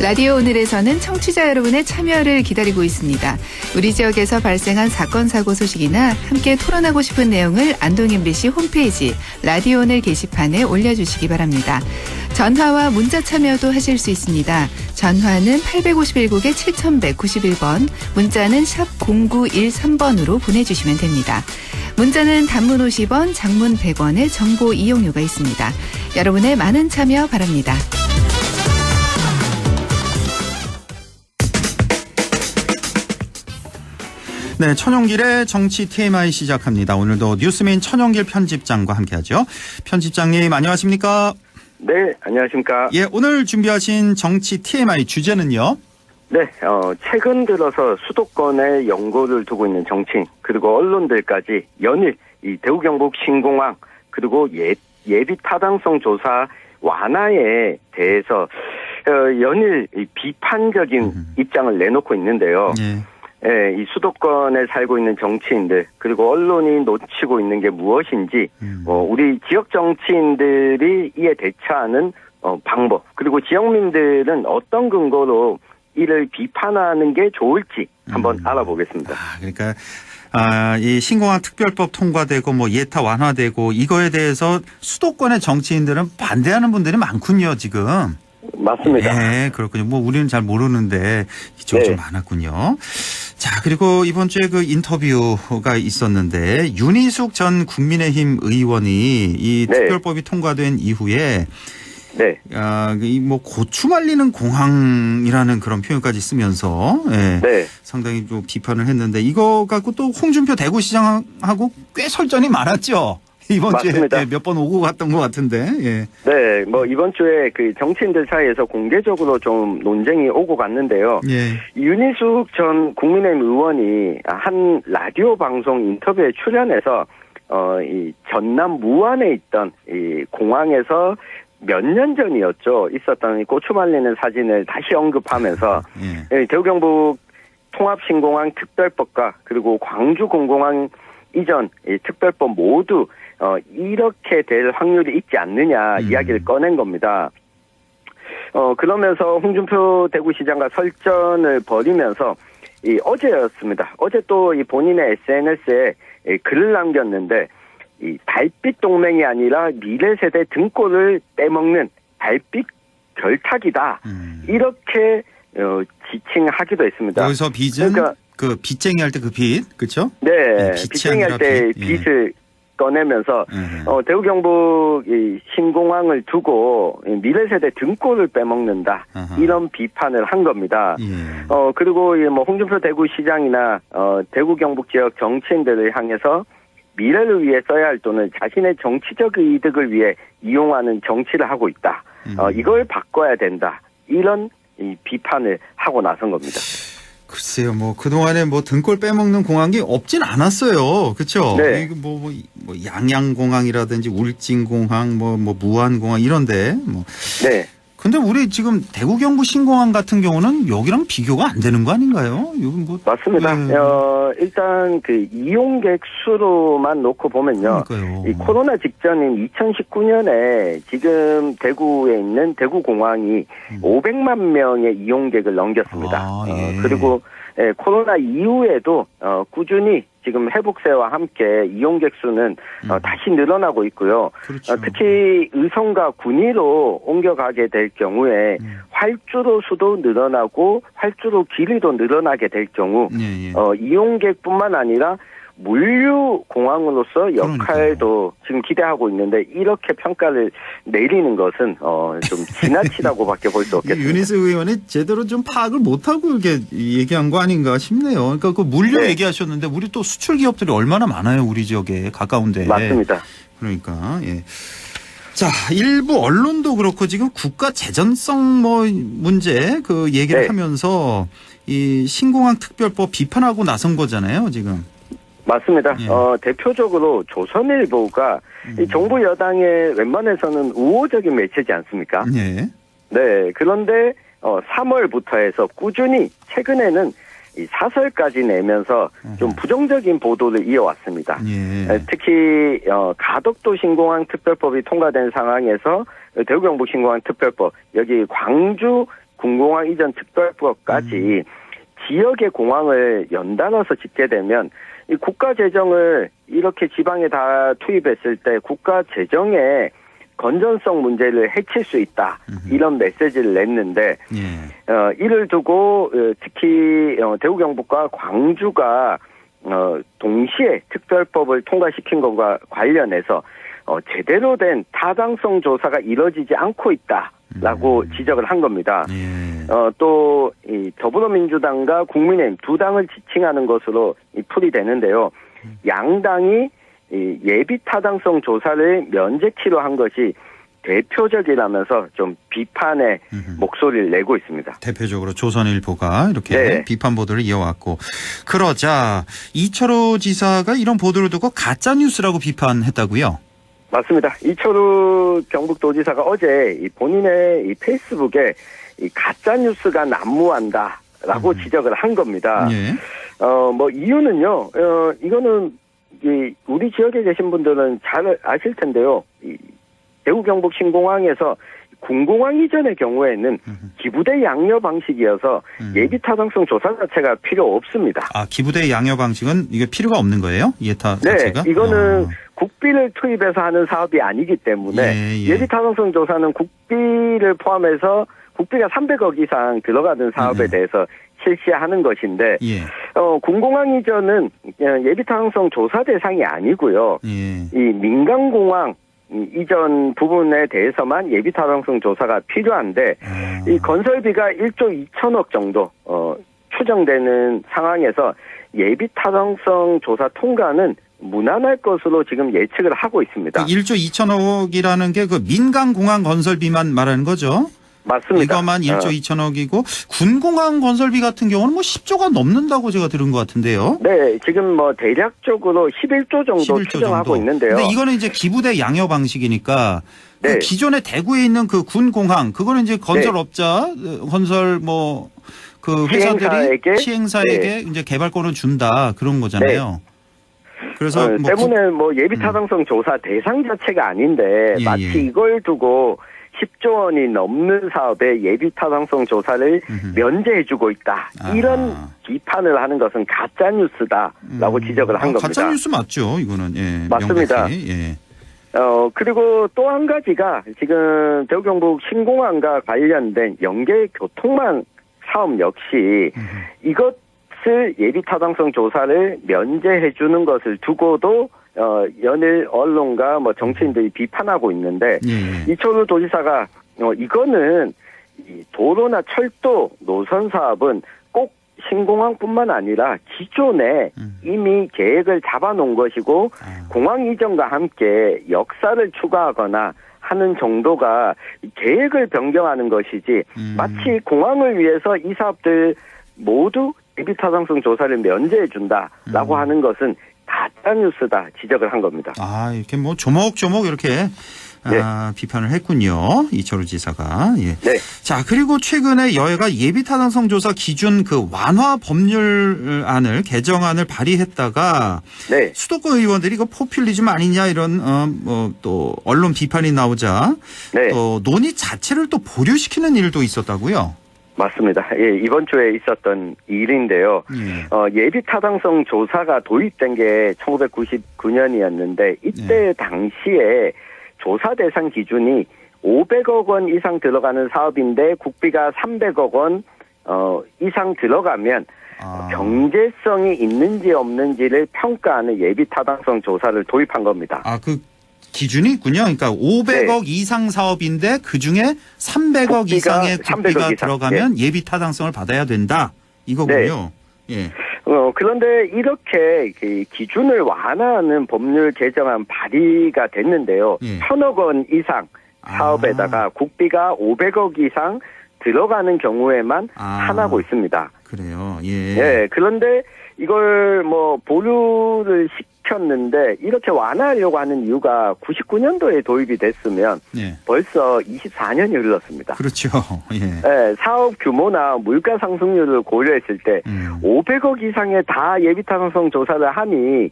라디오 오늘에서는 청취자 여러분의 참여를 기다리고 있습니다. 우리 지역에서 발생한 사건 사고 소식이나 함께 토론하고 싶은 내용을 안동 MBC 홈페이지 라디오 오늘 게시판에 올려주시기 바랍니다. 전화와 문자 참여도 하실 수 있습니다. 전화는 851국에 7191번, 문자는 샵 0913번으로 보내주시면 됩니다. 문자는 단문 50원, 장문 100원의 정보 이용료가 있습니다. 여러분의 많은 참여 바랍니다. 네, 천용길의 정치 TMI 시작합니다. 오늘도 뉴스메인 천용길 편집장과 함께하죠. 편집장님 안녕하십니까? 네, 안녕하십니까? 예, 오늘 준비하신 정치 TMI 주제는요? 네, 최근 들어서 수도권에 연고를 두고 있는 정치인 그리고 언론들까지 연일 이 대구 경북 신공항 그리고 예비 타당성 조사 완화에 대해서 연일 이 비판적인 입장을 내놓고 있는데요. 예, 이 수도권에 살고 있는 정치인들 그리고 언론이 놓치고 있는 게 무엇인지 우리 지역 정치인들이 이에 대처하는 방법 그리고 지역민들은 어떤 근거로 이를 비판하는 게 좋을지 한번 알아보겠습니다. 그러니까 이 신공항 특별법 통과되고 예타 완화되고 이거에 대해서 수도권의 정치인들은 반대하는 분들이 많군요, 지금. 맞습니다. 네, 그렇군요. 우리는 잘 모르는데 이쪽 좀 많았군요. 자, 그리고 이번 주에 그 인터뷰가 있었는데 윤희숙 전 국민의힘 의원이 이 특별법이 통과된 이후에 고추 말리는 공항이라는 그런 표현까지 쓰면서 상당히 좀 비판을 했는데 이거 갖고 또 홍준표 대구시장하고 꽤 설전이 많았죠. 이번 맞습니다. 주에 몇 번 오고 갔던 것 같은데. 예. 네, 이번 주에 그 정치인들 사이에서 공개적으로 좀 논쟁이 오고 갔는데요. 윤희숙 전 국민의힘 의원이 한 라디오 방송 인터뷰에 출연해서 이 전남 무안에 있던 이 공항에서 몇 년 전이었죠. 있었던 이 고추 말리는 사진을 다시 언급하면서 대구 경북 통합신공항 특별법과 그리고 광주 공공항 이전 이 특별법 모두 이렇게 될 확률이 있지 않느냐 이야기를 꺼낸 겁니다. 그러면서 홍준표 대구시장과 설전을 벌이면서 어제였습니다. 어제 또 이 본인의 SNS에 글을 남겼는데 이 달빛 동맹이 아니라 미래 세대 등골을 빼먹는 달빛 결탁이다. 이렇게 지칭하기도 했습니다. 여기서 빚은 그러니까 그 빚쟁이 할 때 그 빚, 그렇죠? 네, 빚쟁이 할 때 빚을 꺼내면서 대구 경북 이 신공항을 두고 미래세대 등골을 빼먹는다 이런 비판을 한 겁니다. 그리고 홍준표 대구시장이나 대구 경북 지역 정치인들을 향해서 미래를 위해 써야 할 돈을 자신의 정치적 이득을 위해 이용하는 정치를 하고 있다. 이걸 바꿔야 된다. 이런 이 비판을 하고 나선 겁니다. 글쎄요, 그동안에 등골 빼먹는 공항이 없진 않았어요. 그쵸? 네. 이거 양양공항이라든지 울진공항, 무안공항 이런데. 네. 근데 우리 지금 대구 경북 신공항 같은 경우는 여기랑 비교가 안 되는 거 아닌가요? 맞습니다. 일단 그 이용객 수로만 놓고 보면요. 그러니까요. 이 코로나 직전인 2019년에 지금 대구에 있는 대구공항이 500만 명의 이용객을 넘겼습니다. 그리고 코로나 이후에도 꾸준히 지금 회복세와 함께 이용객 수는 다시 늘어나고 있고요. 그렇죠. 특히 의성과 군위로 옮겨가게 될 경우에 활주로 수도 늘어나고 활주로 길이도 늘어나게 될 경우 이용객뿐만 아니라 물류공항으로서 역할도 지금 기대하고 있는데 이렇게 평가를 내리는 것은 좀 지나치다고밖에 볼 수 없겠습니다. 윤희수 의원이 제대로 좀 파악을 못하고 이렇게 얘기한 거 아닌가 싶네요. 그러니까 그 물류 네. 얘기하셨는데 우리 또 수출 기업들이 얼마나 많아요. 우리 지역에 가까운데. 맞습니다. 그러니까 예. 자, 일부 언론도 그렇고 지금 국가 재정성 문제 그 얘기를 네. 하면서 이 신공항 특별법 비판하고 나선 거잖아요, 지금. 맞습니다. 대표적으로 조선일보가 이 정부 여당의 웬만해서는 우호적인 매체지 않습니까? 예. 네. 그런데 3월부터 해서 꾸준히 최근에는 이 사설까지 내면서 좀 부정적인 보도를 이어왔습니다. 예. 특히 가덕도 신공항 특별법이 통과된 상황에서 대구경북 신공항 특별법, 여기 광주 군공항 이전 특별법까지 지역의 공항을 연달아서 짓게 되면 이 국가 재정을 이렇게 지방에 다 투입했을 때 국가 재정의 건전성 문제를 해칠 수 있다. 이런 메시지를 냈는데 이를 두고 특히 대구 경북과 광주가 동시에 특별법을 통과시킨 것과 관련해서 제대로 된 타당성 조사가 이뤄지지 않고 있다라고 지적을 한 겁니다. 또 이 더불어민주당과 국민의힘 두 당을 지칭하는 것으로 풀이되는데요. 양당이 이 예비 타당성 조사를 면제키로 한 것이 대표적이라면서 좀 비판의 목소리를 내고 있습니다. 대표적으로 조선일보가 이렇게 네. 비판 보도를 이어왔고, 그러자 이철호 지사가 이런 보도를 두고 가짜 뉴스라고 비판했다고요? 맞습니다. 이철우 경북도지사가 어제 이 본인의 이 페이스북에 이 가짜 뉴스가 난무한다라고 지적을 한 겁니다. 예. 뭐 이유는요. 이거는 이 우리 지역에 계신 분들은 잘 아실 텐데요. 이 대구 경북 신공항에서 군공항 이전의 경우에는 기부대 양여 방식이어서 예비 타당성 조사 자체가 필요 없습니다. 아, 기부대 양여 방식은 이게 필요가 없는 거예요? 예타 자체가? 네, 이거는 국비를 투입해서 하는 사업이 아니기 때문에 예비 타당성 조사는 국비를 포함해서 국비가 300억 이상 들어가는 사업에 대해서 실시하는 것인데 군공항 이전은 예비 타당성 조사 대상이 아니고요. 이 민간공항 이전 부분에 대해서만 예비 타당성 조사가 필요한데 이 건설비가 1조 2천억 정도 추정되는 상황에서 예비 타당성 조사 통과는 무난할 것으로 지금 예측을 하고 있습니다. 1조 2천억이라는 게 그 민간공항 건설비만 말하는 거죠? 맞습니다. 이것만 1조 2천억이고 군공항 건설비 같은 경우는 뭐 10조가 넘는다고 제가 들은 것 같은데요. 네, 지금 뭐 대략적으로 11조 정도 11조 추정하고 정도. 있는데요. 근데 이거는 이제 기부대 양여 방식이니까 네. 그 기존에 대구에 있는 그 군공항 그거는 이제 건설업자, 건설 뭐 그 회사들이 시행사에게 이제 개발권을 준다 그런 거잖아요. 그래서 뭐 때문에 뭐 예비 타당성 조사 대상 자체가 아닌데 마치 이걸 두고 10조 원이 넘는 사업에 예비 타당성 조사를 면제해주고 있다. 이런 비판을 하는 것은 가짜 뉴스다라고 지적을 한 겁니다. 가짜 뉴스 맞죠, 이거는. 예, 맞습니다. 명백히. 예. 그리고 또 한 가지가 지금 대구 경북 신공항과 관련된 연계 교통망 사업 역시 이것을 예비 타당성 조사를 면제해주는 것을 두고도 연일 언론과 뭐 정치인들이 비판하고 있는데 이철우 도지사가 이거는 도로나 철도 노선 사업은 꼭 신공항뿐만 아니라 기존에 이미 계획을 잡아놓은 것이고 공항 이전과 함께 역사를 추가하거나 하는 정도가 계획을 변경하는 것이지 마치 공항을 위해서 이 사업들 모두 예비 타당성 조사를 면제해 준다라고 하는 것은 가짜 뉴스다 지적을 한 겁니다. 아, 이렇게 뭐 조목조목 이렇게 비판을 했군요. 이철우 지사가. 예. 자, 그리고 최근에 여야가 예비 타당성 조사 기준 그 완화 법률안을 개정안을 발의했다가 수도권 의원들이 이거 포퓰리즘 아니냐 이런 뭐 또 언론 비판이 나오자 또 논의 자체를 또 보류시키는 일도 있었다고요. 맞습니다. 예, 이번 주에 있었던 일인데요. 예비 타당성 조사가 도입된 게 1999년이었는데 이때 당시에 조사 대상 기준이 500억 원 이상 들어가는 사업인데 국비가 300억 원 이상 들어가면 경제성이 있는지 없는지를 평가하는 예비 타당성 조사를 도입한 겁니다. 그 기준이 있군요. 그러니까 500억 이상 사업인데 그중에 300억 이상의 국비가 들어가면 예비 타당성을 받아야 된다. 이거군요. 예. 그런데 이렇게 기준을 완화하는 법률 개정안 발의가 됐는데요. 1,000억 원 이상 사업에다가 국비가 500억 이상 들어가는 경우에만 한하고 있습니다. 그래요. 예. 네, 그런데 이걸 보류를 시켰는데 이렇게 완화하려고 하는 이유가 99년도에 도입이 됐으면 벌써 24년이 흘렀습니다. 그렇죠. 예. 네, 사업 규모나 물가 상승률을 고려했을 때 500억 이상의 다 예비 타당성 조사를 하니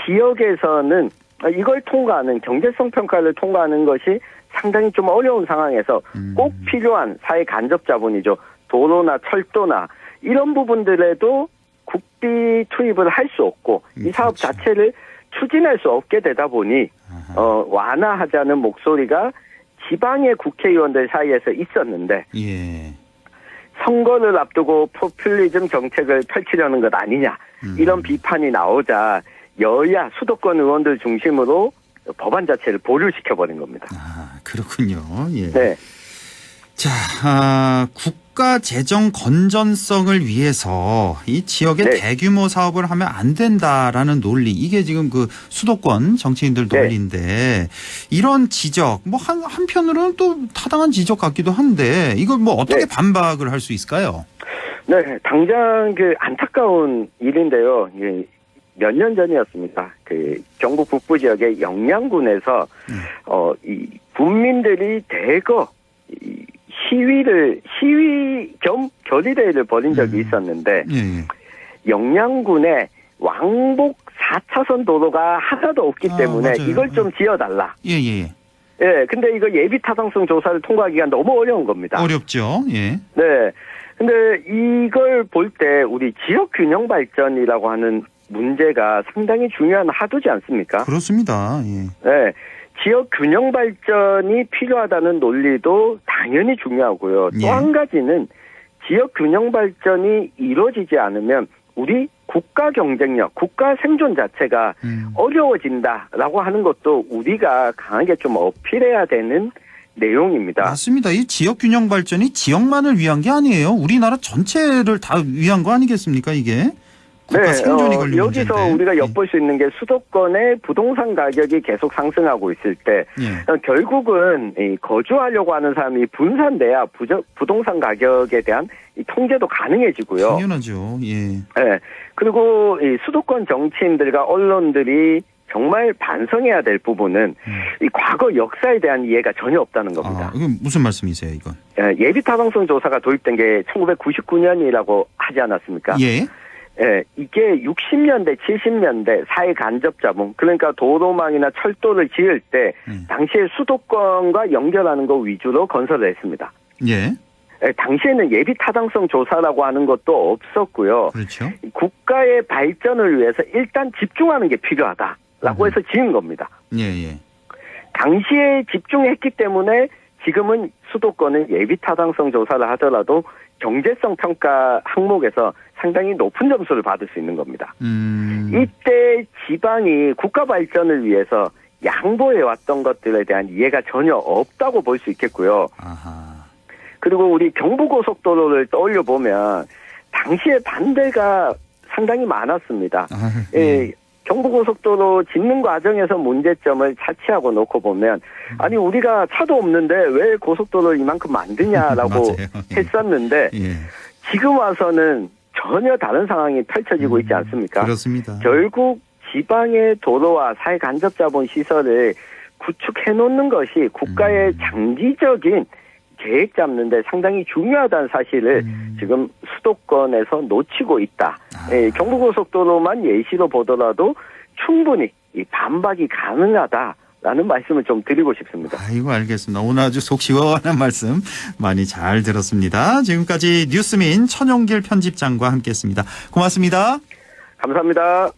지역에서는 이걸 통과하는 경제성 평가를 통과하는 것이 상당히 좀 어려운 상황에서 꼭 필요한 사회 간접 자본이죠. 도로나 철도나 이런 부분들에도 국비 투입을 할 수 없고 이 사업 자체를 추진할 수 없게 되다 보니 완화하자는 목소리가 지방의 국회의원들 사이에서 있었는데 선거를 앞두고 포퓰리즘 정책을 펼치려는 것 아니냐 이런 비판이 나오자 여야 수도권 의원들 중심으로 법안 자체를 보류시켜버린 겁니다. 그렇군요. 예. 네. 자, 국가 재정 건전성을 위해서 이 지역에 대규모 사업을 하면 안 된다라는 논리, 이게 지금 그 수도권 정치인들 논리인데 이런 지적, 한편으로는 또 타당한 지적 같기도 한데 이걸 어떻게 반박을 할 수 있을까요? 네, 당장 안타까운 일인데요. 몇 년 전이었습니다. 경북 북부 지역의 영양군에서 이 군민들이 대거 시위 겸 결의대회를 벌인 적이 있었는데 영양군에 왕복 4차선 도로가 하나도 없기 때문에 맞아요. 이걸 좀 지어달라. 예, 근데 이거 예비 타당성 조사를 통과하기가 너무 어려운 겁니다. 어렵죠. 예. 네. 근데 이걸 볼 때 우리 지역 균형 발전이라고 하는 문제가 상당히 중요한 하도지 않습니까? 그렇습니다. 예. 네. 지역 균형 발전이 필요하다는 논리도 당연히 중요하고요. 또 한 가지는 지역 균형 발전이 이루어지지 않으면 우리 국가 경쟁력, 국가 생존 자체가 어려워진다라고 하는 것도 우리가 강하게 좀 어필해야 되는 내용입니다. 맞습니다. 이 지역 균형 발전이 지역만을 위한 게 아니에요. 우리나라 전체를 다 위한 거 아니겠습니까, 이게? 국가 생존이 걸린 여기서 문제인데. 우리가 엿볼 수 있는 게 수도권의 부동산 가격이 계속 상승하고 있을 때 결국은 거주하려고 하는 사람이 분산돼야 부동산 가격에 대한 통제도 가능해지고요. 당연하죠. 예. 네. 그리고 이 수도권 정치인들과 언론들이 정말 반성해야 될 부분은 이 과거 역사에 대한 이해가 전혀 없다는 겁니다. 이건 무슨 말씀이세요, 이건? 예비 타당성 조사가 도입된 게 1999년이라고 하지 않았습니까? 예. 이게 60년대, 70년대 사회 간접 자본, 그러니까 도로망이나 철도를 지을 때 당시에 수도권과 연결하는 거 위주로 건설을 했습니다. 예. 당시에는 예비 타당성 조사라고 하는 것도 없었고요. 그렇죠. 국가의 발전을 위해서 일단 집중하는 게 필요하다라고 해서 지은 겁니다. 예. 당시에 집중했기 때문에 지금은 수도권은 예비 타당성 조사를 하더라도 경제성 평가 항목에서 상당히 높은 점수를 받을 수 있는 겁니다. 이때 지방이 국가 발전을 위해서 양보해왔던 것들에 대한 이해가 전혀 없다고 볼 수 있겠고요. 그리고 우리 경부고속도로를 떠올려 보면 당시에 반대가 상당히 많았습니다. 경부고속도로 짓는 과정에서 문제점을 차치하고 놓고 보면 아니 우리가 차도 없는데 왜 고속도로를 이만큼 만드냐라고 했었는데 지금 와서는 전혀 다른 상황이 펼쳐지고 있지 않습니까? 그렇습니다. 결국 지방의 도로와 사회 간접 자본 시설을 구축해 놓는 것이 국가의 장기적인 계획 잡는 데 상당히 중요하다는 사실을 지금 수도권에서 놓치고 있다. 경부고속도로만 예시로 보더라도 충분히 이 반박이 가능하다라는 말씀을 좀 드리고 싶습니다. 아이고, 알겠습니다. 오늘 아주 속 시원한 말씀 많이 잘 들었습니다. 지금까지 뉴스민 천용길 편집장과 함께했습니다. 고맙습니다. 감사합니다.